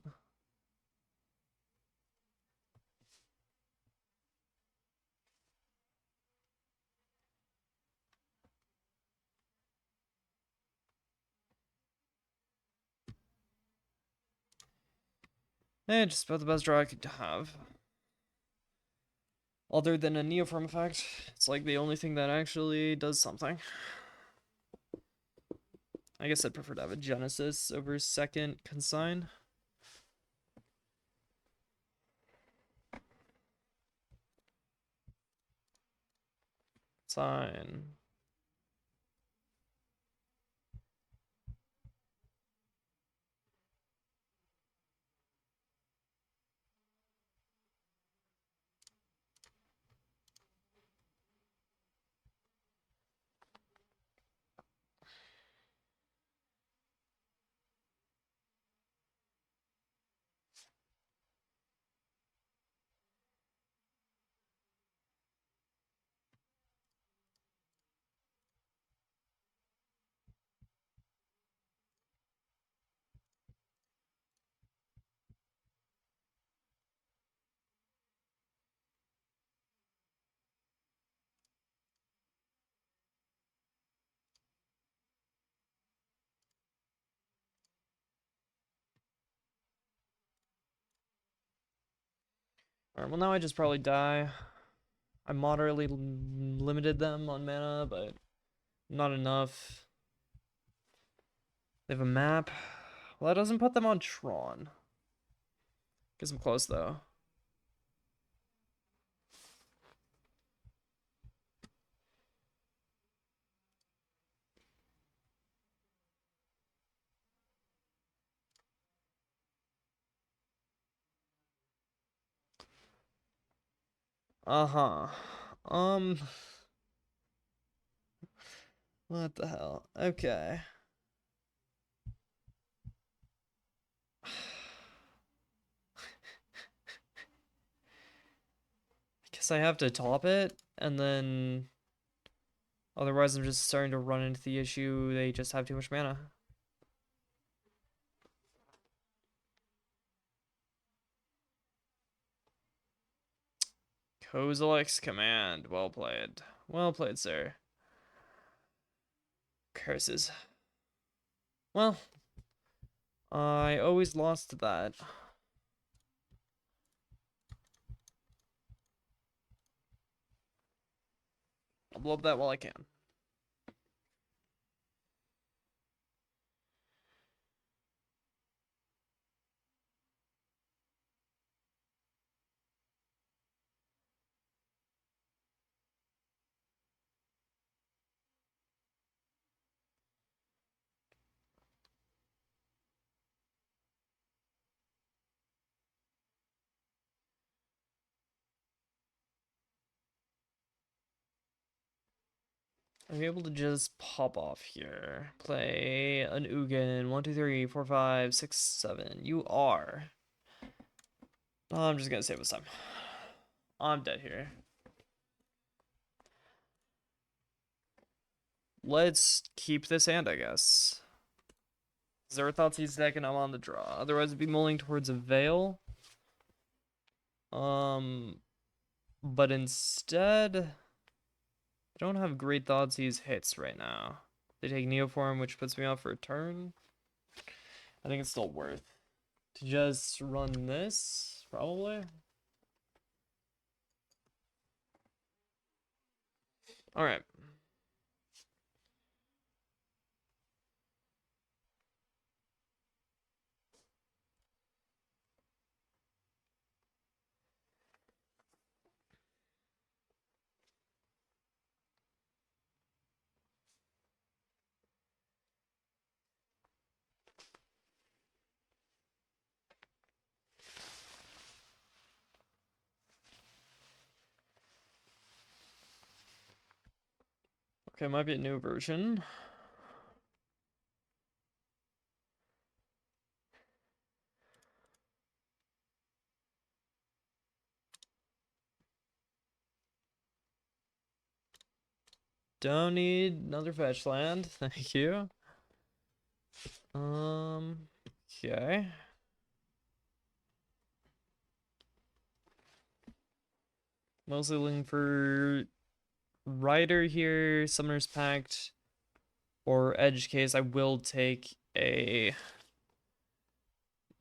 Eh, just about the best draw I could have. Other than a Neoform effect, it's like the only thing that actually does something. I guess I'd prefer to have a Genesis over second Consign. Sign. Alright, well now I just probably die. I moderately limited them on mana, but not enough. They have a map. Well, that doesn't put them on Tron. Gets them close, though. Uh-huh. Um... What the hell? Okay. Guess I have to top it, and then... Otherwise I'm just starting to run into the issue they just have too much mana. Kozilek's command. Well played. Well played, sir. Curses. Well, I always lost that. I'll blow up that while I can. Are you able to just pop off here? Play an Ugin. 1, 2, 3, 4, 5, 6, 7. You are. I'm just gonna save us time. I'm dead here. Let's keep this hand, I guess. Zero Thoughtseize deck and I'm on the draw. Otherwise, it'd be mulling towards a Veil. But instead, I don't have great Thoughtseize hits right now. They take Neoform, which puts me off for a turn. I think it's still worth to just run this, probably. Alright. Okay, might be a new version. Don't need another fetch land. Thank you. Okay. Mostly looking for Rider here, Summoner's Pact, or Edge case. I will take a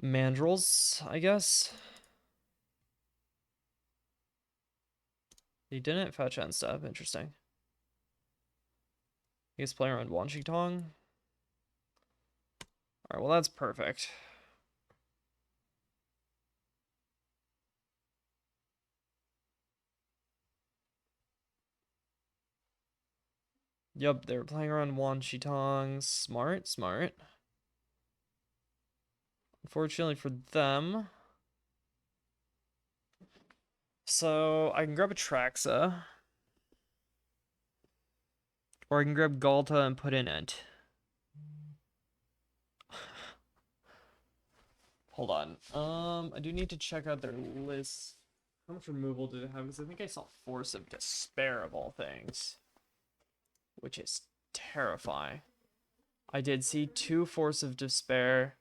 Mandrills, I guess. He didn't fetch end step. Interesting. He's playing around Wanshitong. Alright, well that's perfect. Yup, they're playing around Wanshitong. Smart, smart. Unfortunately for them. So I can grab Atraxa. Or I can grab Ghalta and put in Ent. Hold on. I do need to check out their list. How much removal do they have? Because I think I saw Force of Despair of all things. Which is terrifying. I did see 2 Force of Despair.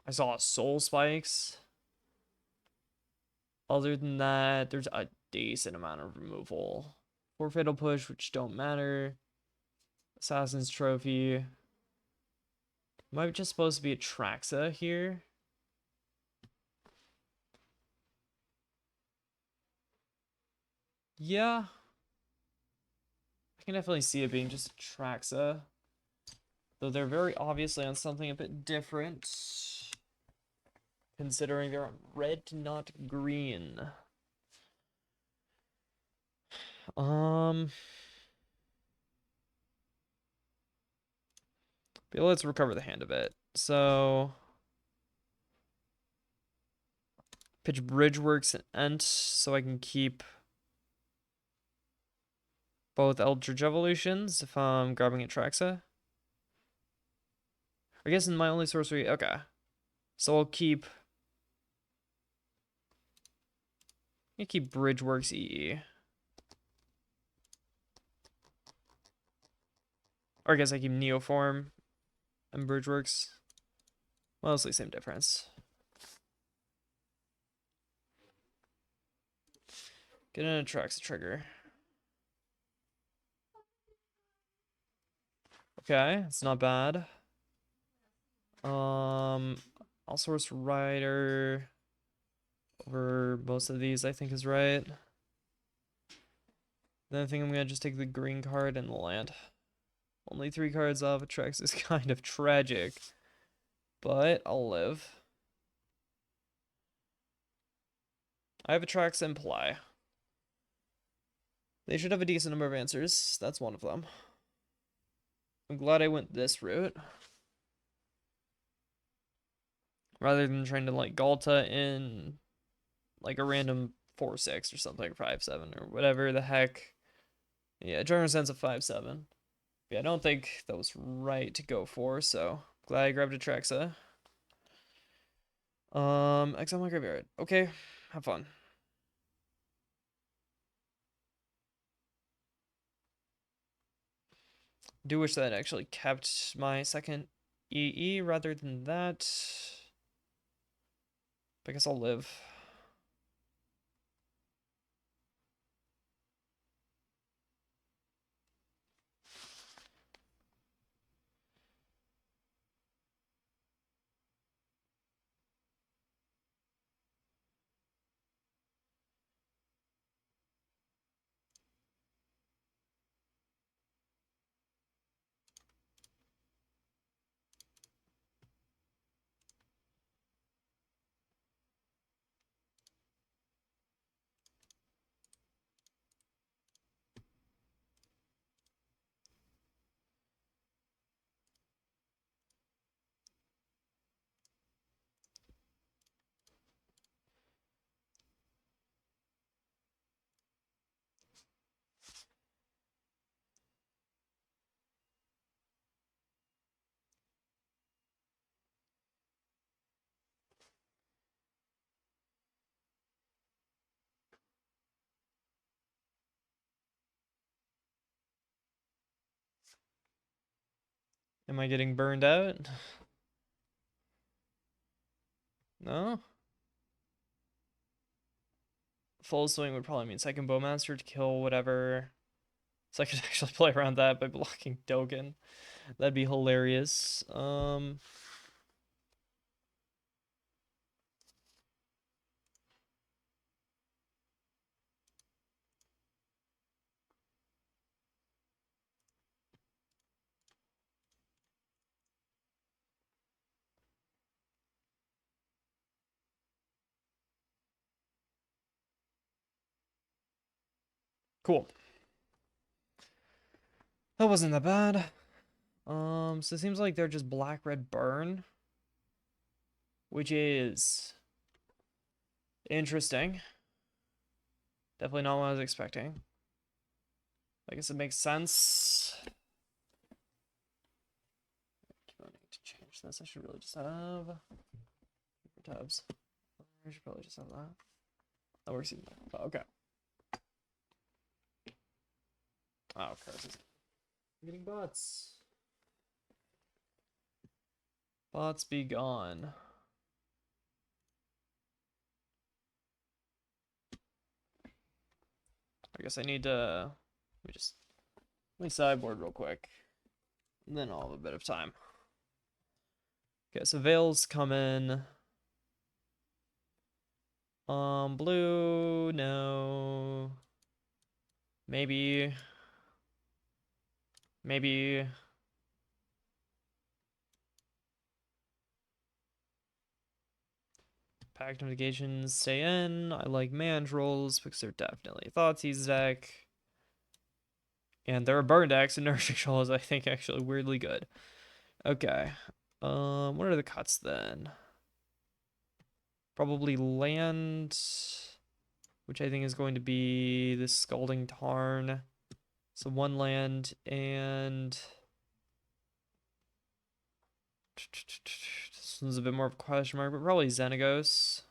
I saw Soul Spikes. Other than that, there's a decent amount of removal. 4 Fatal Push, which don't matter. Assassin's Trophy. Might just supposed to be Atraxa here. Yeah. I can definitely see it being just Atraxa. Though they're very obviously on something a bit different. Considering they're on red, not green. But let's recover the hand a bit. So pitch Bridgeworks and Ent so I can keep both Eldritch Evolutions if I'm grabbing Atraxa. I guess in my only sorcery, okay. So I'll keep Bridgeworks EE. Or I guess I keep Neoform and Bridgeworks. Mostly same difference. Get an Atraxa trigger. Okay, it's not bad. Allosaurus Rider over most of these I think is right. Then I think I'm gonna just take the green card and the land. Only 3 cards off Atraxa is kind of tragic. But I'll live. I have Atraxa in play. They should have a decent number of answers. That's one of them. I'm glad I went this route. Rather than trying to like Ghalta in like a random 4-6 or something, 5-7 or whatever the heck. Yeah, Generous Ent's a 5-7. Yeah, I don't think that was right to go for, so glad I grabbed Atraxa. Exile my graveyard. Okay, have fun. Do wish that I actually kept my second EE rather than that. But I guess I'll live. Am I getting burned out? No? Full swing would probably mean second Bowmaster to kill whatever. So I could actually play around that by blocking Dogen. That'd be hilarious. Cool. That wasn't that bad. So it seems like they're just black red burn, which is interesting. Definitely not what I was expecting. I guess it makes sense. I need to change this. I should really just have tabs. I should probably just have that. That works even better. Okay. Oh, curses. I'm getting bots. Bots be gone. I guess I need to let me sideboard real quick. And then I'll have a bit of time. Okay, so Veil's coming. Blue, no. Maybe. Pact of Negation, stay in. I like Mandrills because they're definitely a Thoughtseize deck. And they're a burn decks, and Nourishing Shoal is, I think, actually weirdly good. Okay. What are the cuts then? Probably land, which I think is going to be this Scalding Tarn. So one land and this one's a bit more of a question mark, but probably Xenagos.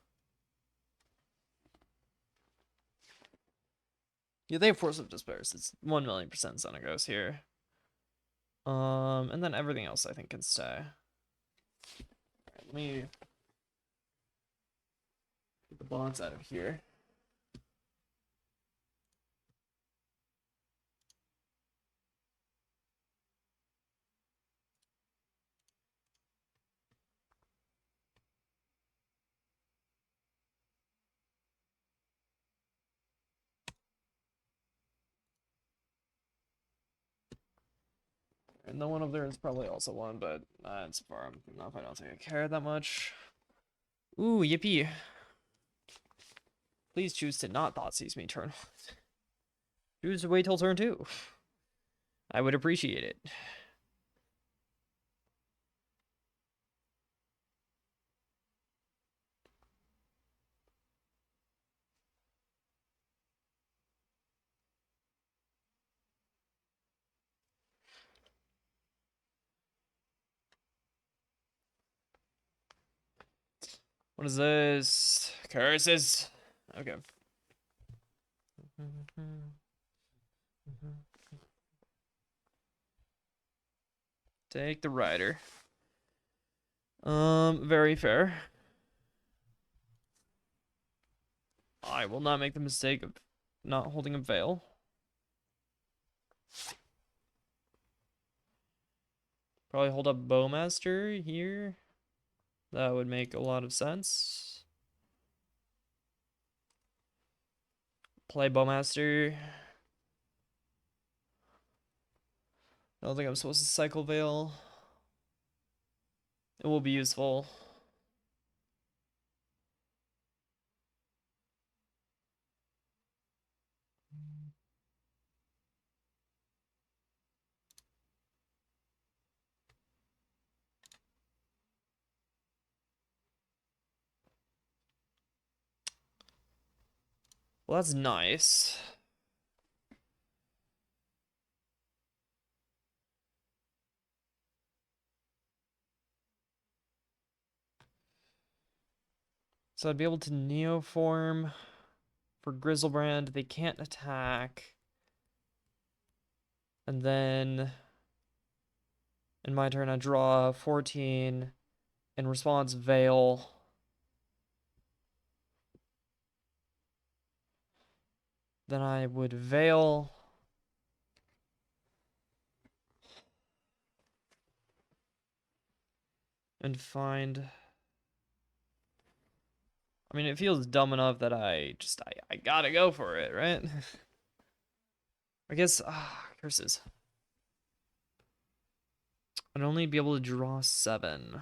Yeah, they have Force of Despair. So it's 1,000,000% Xenagos here. And then everything else I think can stay. Alright, let me get the bonds out of here. And the one up there is probably also one, but it's far enough. I don't think I care that much. Ooh, yippee. Please choose to not Thoughtseize me turn. Choose to wait till turn 2. I would appreciate it. What is this? Curses. Okay. Take the rider. Very fair. I will not make the mistake of not holding a veil. Probably hold up Bowmaster here. That would make a lot of sense. Play Bowmaster. I don't think I'm supposed to cycle Veil. It will be useful. Well, that's nice. So I'd be able to Neoform for Griselbrand. They can't attack. And then In my turn, I draw 14. In response, Veil. Then I would Veil. And find... I mean, it feels dumb enough that I gotta go for it, right? I guess, curses. I'd only be able to draw 7. I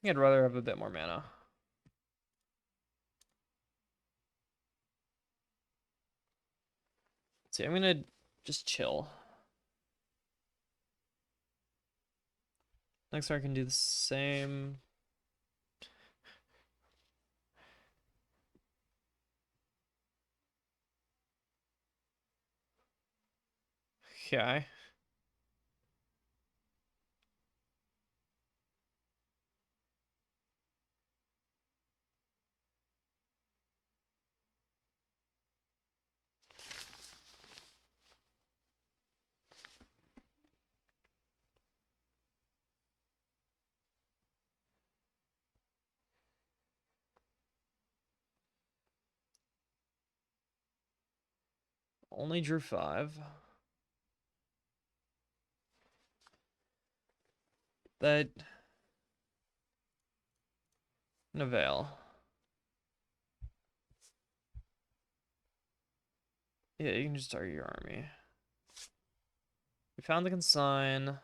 think I'd rather have a bit more mana. See, I'm gonna just chill. Next turn I can do the same. Okay. Only drew 5. That... Veil. Yeah, you can just target your army. We found the Consign.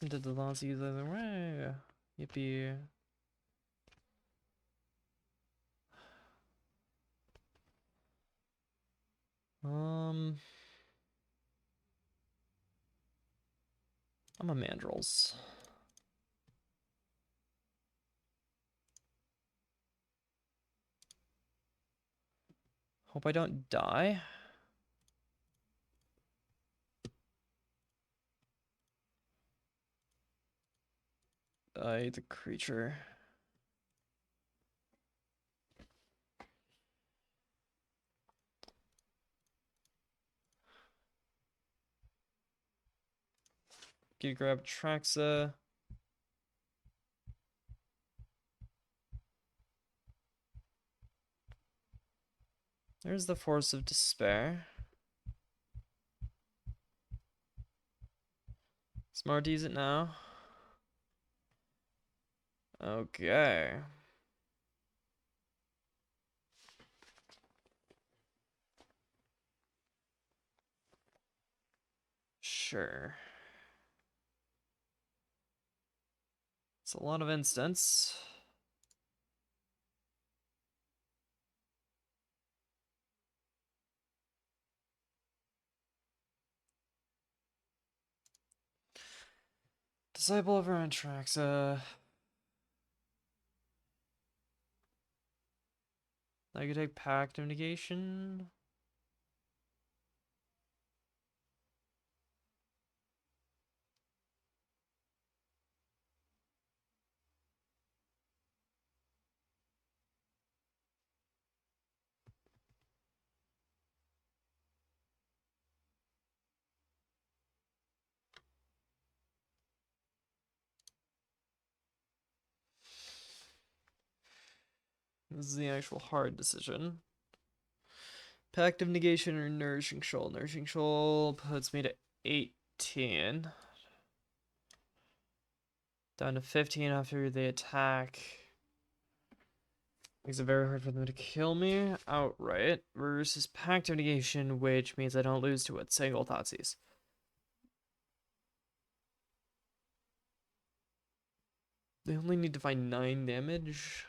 Did the laws use either way? Yippee. I'm a Mandrills. Hope I don't die. The creature. Get grab Atraxa. There's the Force of Despair. Smart to use it now. Okay. Sure. It's a lot of instants. Disciple of Atraxa. I could take Pact of Negation. This is the actual hard decision. Pact of Negation or Nourishing Shoal. Nourishing Shoal puts me to 8 15. Down to 15 after they attack. Makes it very hard for them to kill me outright. Versus Pact of Negation, which means I don't lose to a single Thoughtseize. They only need to find 9 damage.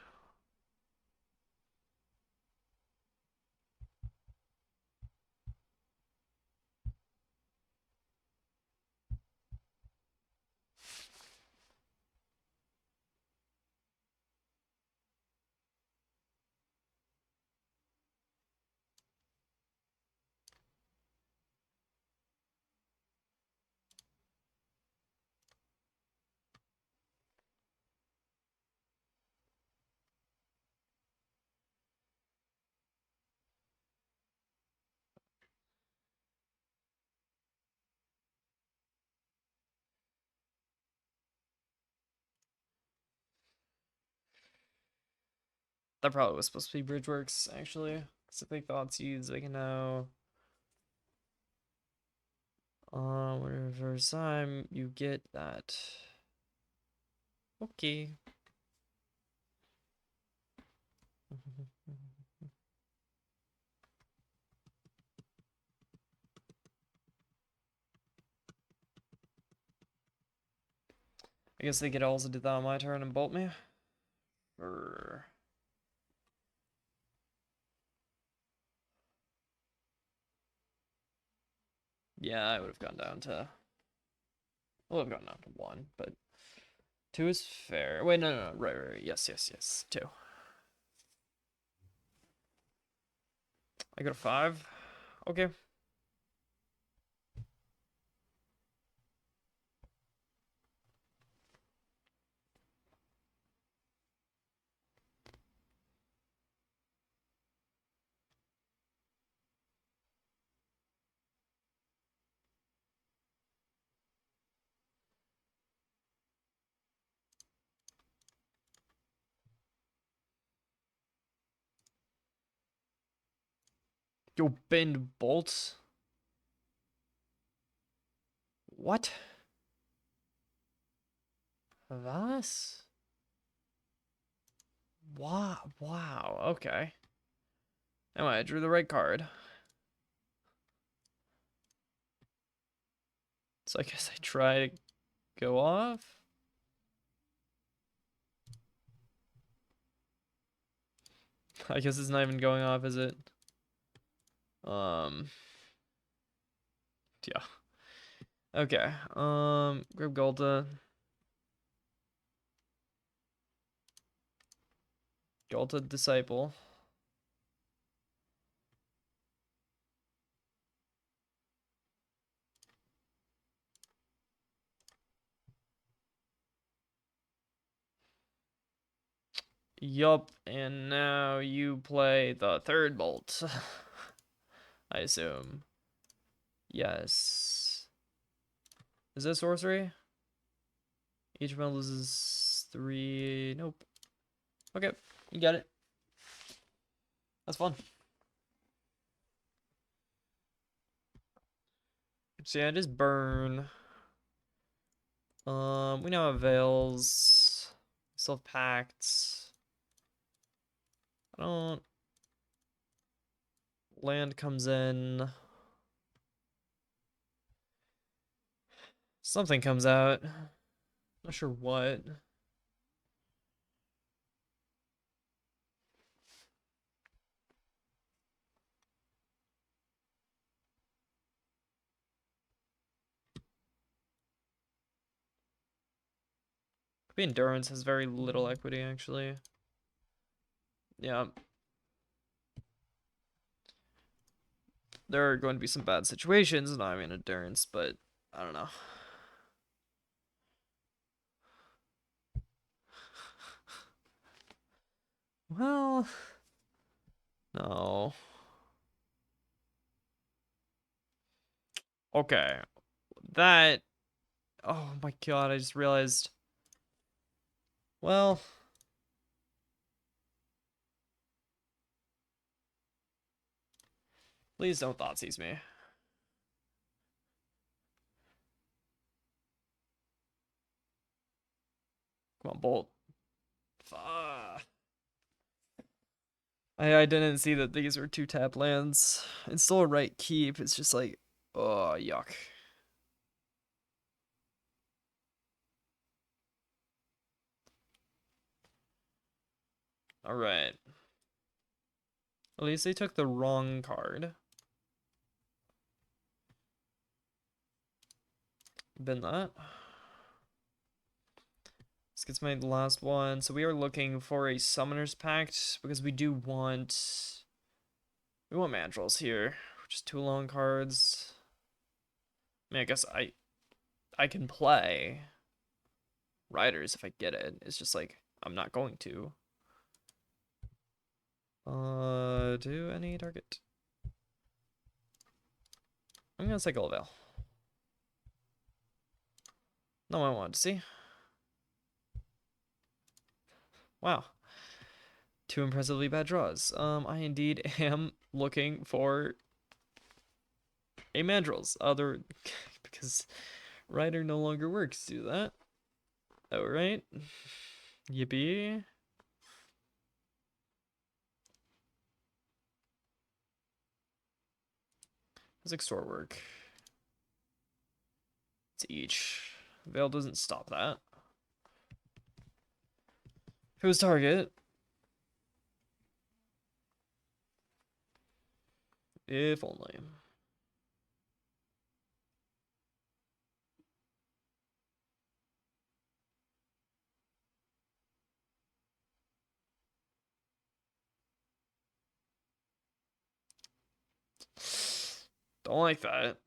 That probably was supposed to be Bridgeworks, actually. Because if they Thoughtseize, they can now... whenever time you get that. Okay. I guess they could also do that on my turn and bolt me. Or... yeah, I would have gone down to... I would have gone down to 1, but 2 is fair. Wait, no. Right. Yes. 2. I go to 5. Okay. Yo, bend bolts. What? Thus? Wow, okay. Anyway, I drew the right card. So I guess I try to go off. I guess it's not even going off, is it? Yeah. Okay. Grab Ghalta. Ghalta Disciple. Yup, and now you play the third bolt. I assume. Yes. Is that sorcery? Each one loses 3. Nope. Okay, you got it. That's fun. So yeah, just burn. We now have Veils. Still have Pacts. I don't... land comes in. Something comes out. Not sure what. Could be Endurance has very little equity, actually. Yeah. There are going to be some bad situations, and I'm in Endurance, but I don't know. Well, no. Okay. That... oh my god, I just realized. Well... please don't Thoughtseize me. Come on, Bolt. Fuck. I didn't see that these were 2-tap lands. It's still a right keep. It's just like, oh, yuck. Alright. At least they took the wrong card. Been that. This gets my last one. So we are looking for a Summoner's Pact because we do want... We want Mandrills here. Just 2 long cards. I mean, I guess I can play Riders if I get it. It's just like, I'm not going to. Do any target? I'm gonna Cycle of Veil. No, I wanted to see. Wow. 2 impressively bad draws. I indeed am looking for a Mandrills. Because Rider no longer works. Do that. Alright. Yippee. Does Extort work? It's each. Veil doesn't stop that. If it was target. If only. Don't like that.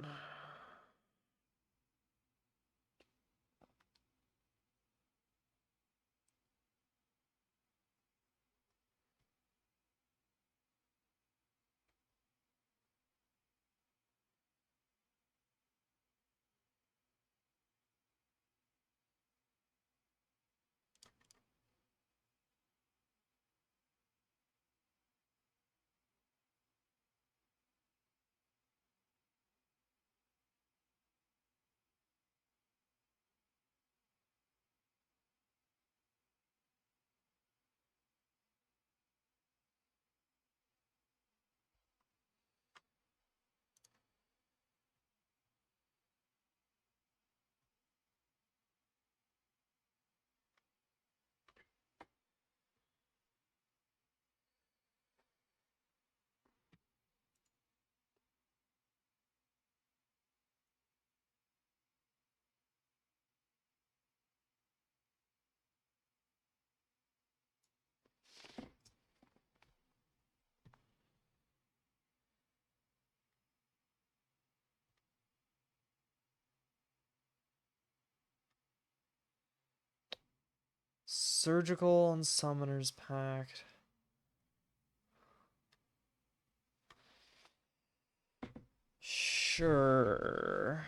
Surgical on Summoner's Pact. Sure.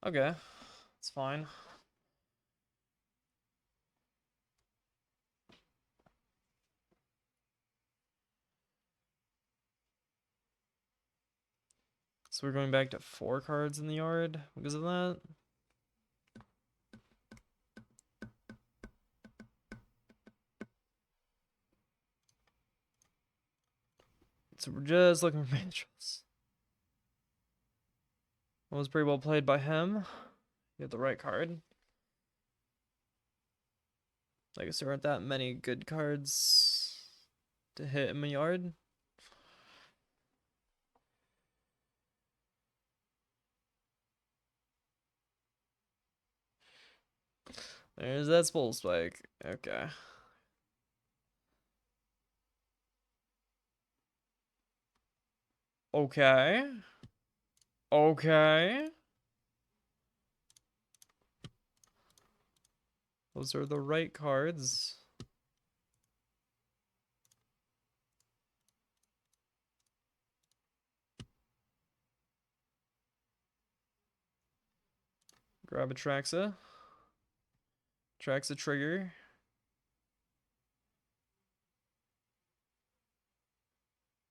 Okay. It's fine. So we're going back to 4 cards in the yard because of that. So we're just looking for Mandrills. That was pretty well played by him. You had the right card. I guess there aren't that many good cards to hit in my yard. There's that Spool Spike. Okay. Okay. Okay. Those are the right cards. Grab Atraxa. Atraxa trigger.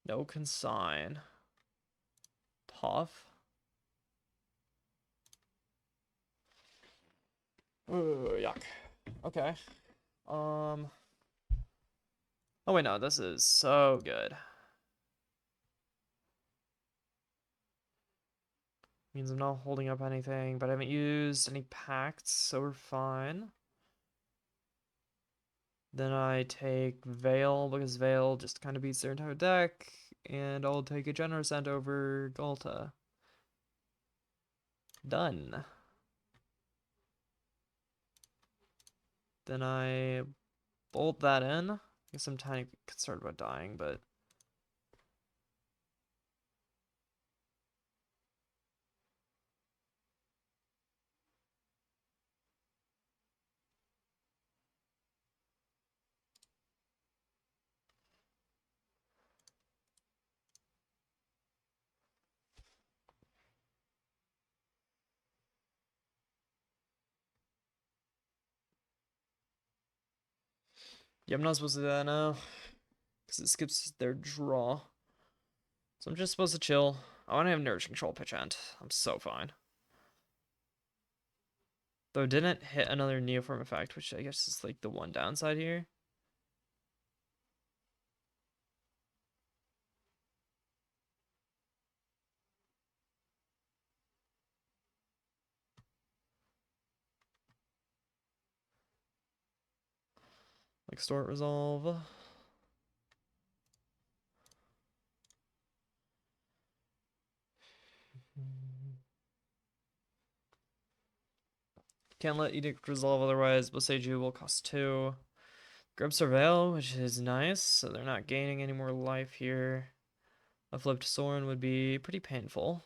No Consign. Tough. Ooh, yuck. Okay. Oh wait, no, this is so good. Means I'm not holding up anything, but I haven't used any pacts, so we're fine. Then I take Veil, because Veil just kind of beats their entire deck, and I'll take a Generous Ent over Ghalta. Done. Then I bolt that in. I guess I'm tiny concerned about dying, but... yeah, I'm not supposed to do that now, because it skips their draw. So I'm just supposed to chill. I want to have Nourishing Shoal pitch end. I'm so fine. Though it didn't hit another Neoform effect, which I guess is like the one downside here. Like Extort Resolve. Can't let Edict Resolve, otherwise Boseiju will cost 2. Grub Surveil, which is nice, so they're not gaining any more life here. A flipped Sorin would be pretty painful.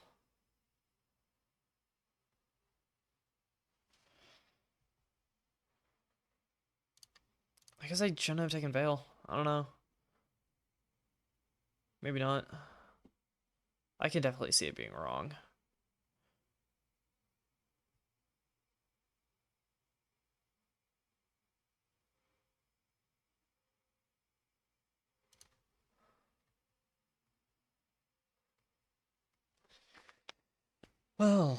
I guess I shouldn't have taken Veil. I don't know. Maybe not. I can definitely see it being wrong. Well...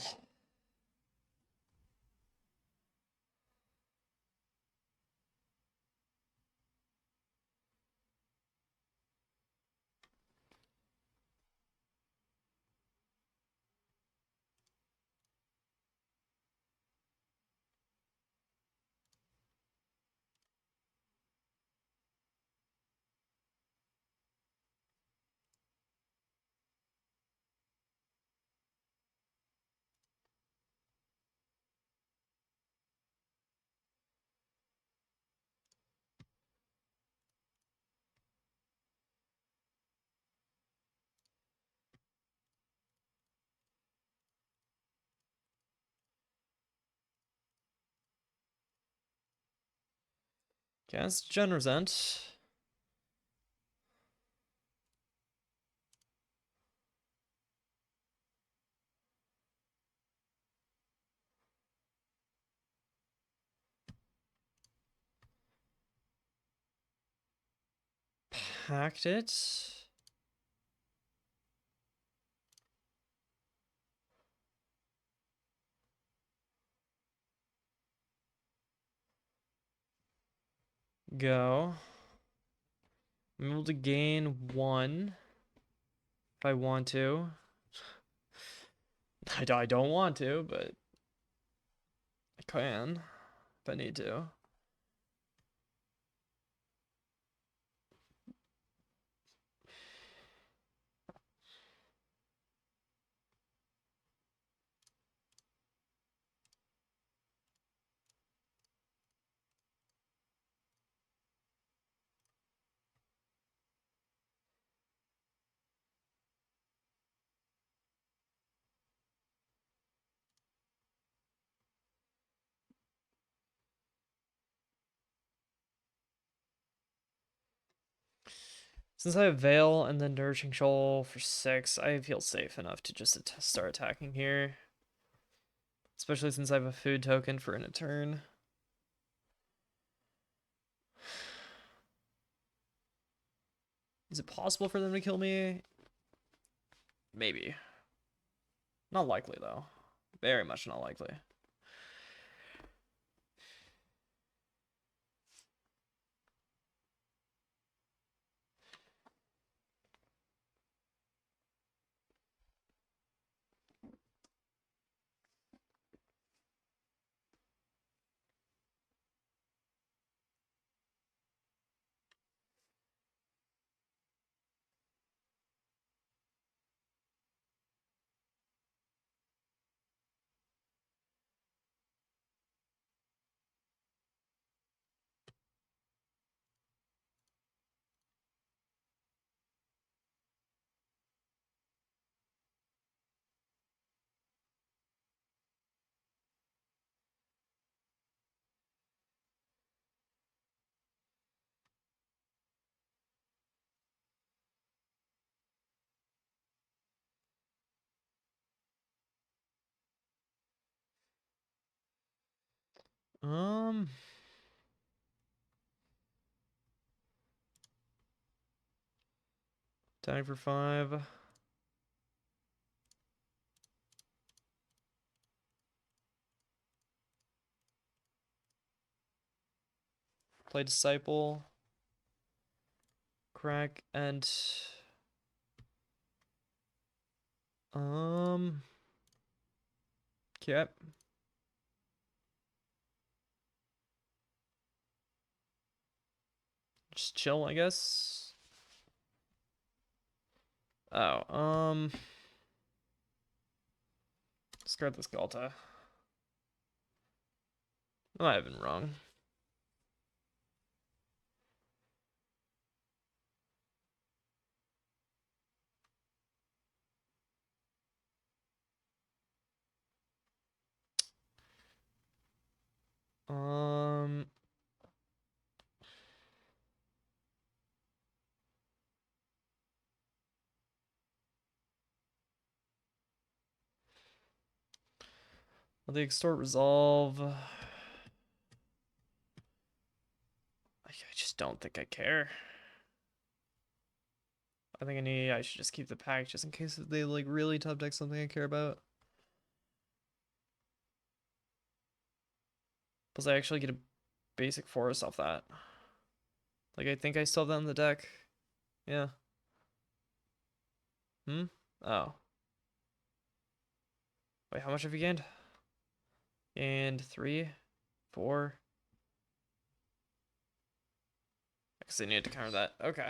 Cast Generous Ent. Packed it. Go. I'm able to gain 1 if I want to. I don't want to, but I can if I need to. Since I have Veil and then Nourishing Shoal for 6, I feel safe enough to just start attacking here. Especially since I have a food token for in a turn. Is it possible for them to kill me? Maybe. Not likely, though. Very much not likely. Tag for 5. Play Disciple. Crack and okay. Just chill, I guess. Oh, discard this Ghalta. I might have been wrong. Well, the extort resolve. I just don't think I care. I think I should just keep the pack just in case they like really top deck something I care about. Plus I actually get a basic forest off that. Like I think I still have that in the deck. Yeah. Oh. Wait, how much have you gained? And 3, 4. I guess I needed to counter that. Okay.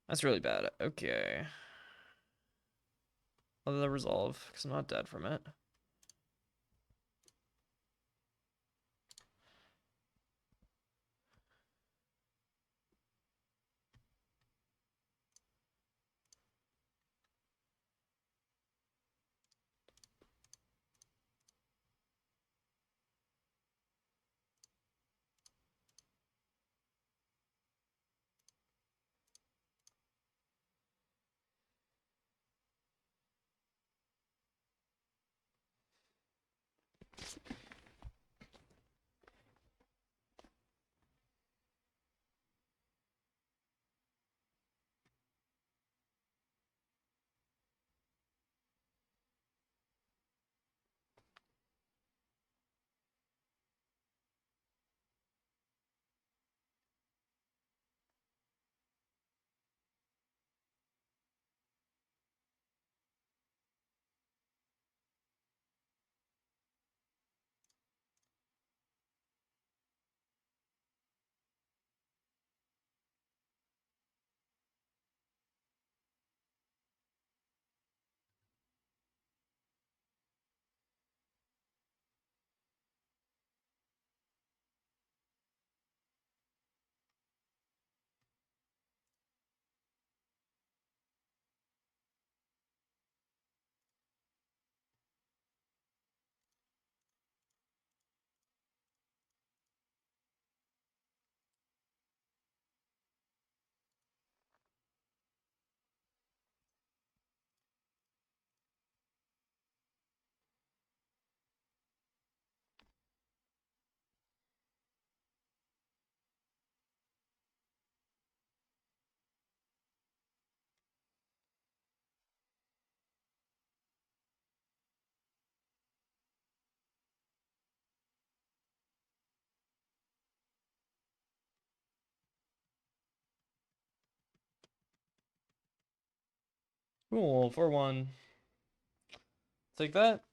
That's really bad. Okay. Other than resolve, because I'm not dead from it. Cool, 4-1. Take that.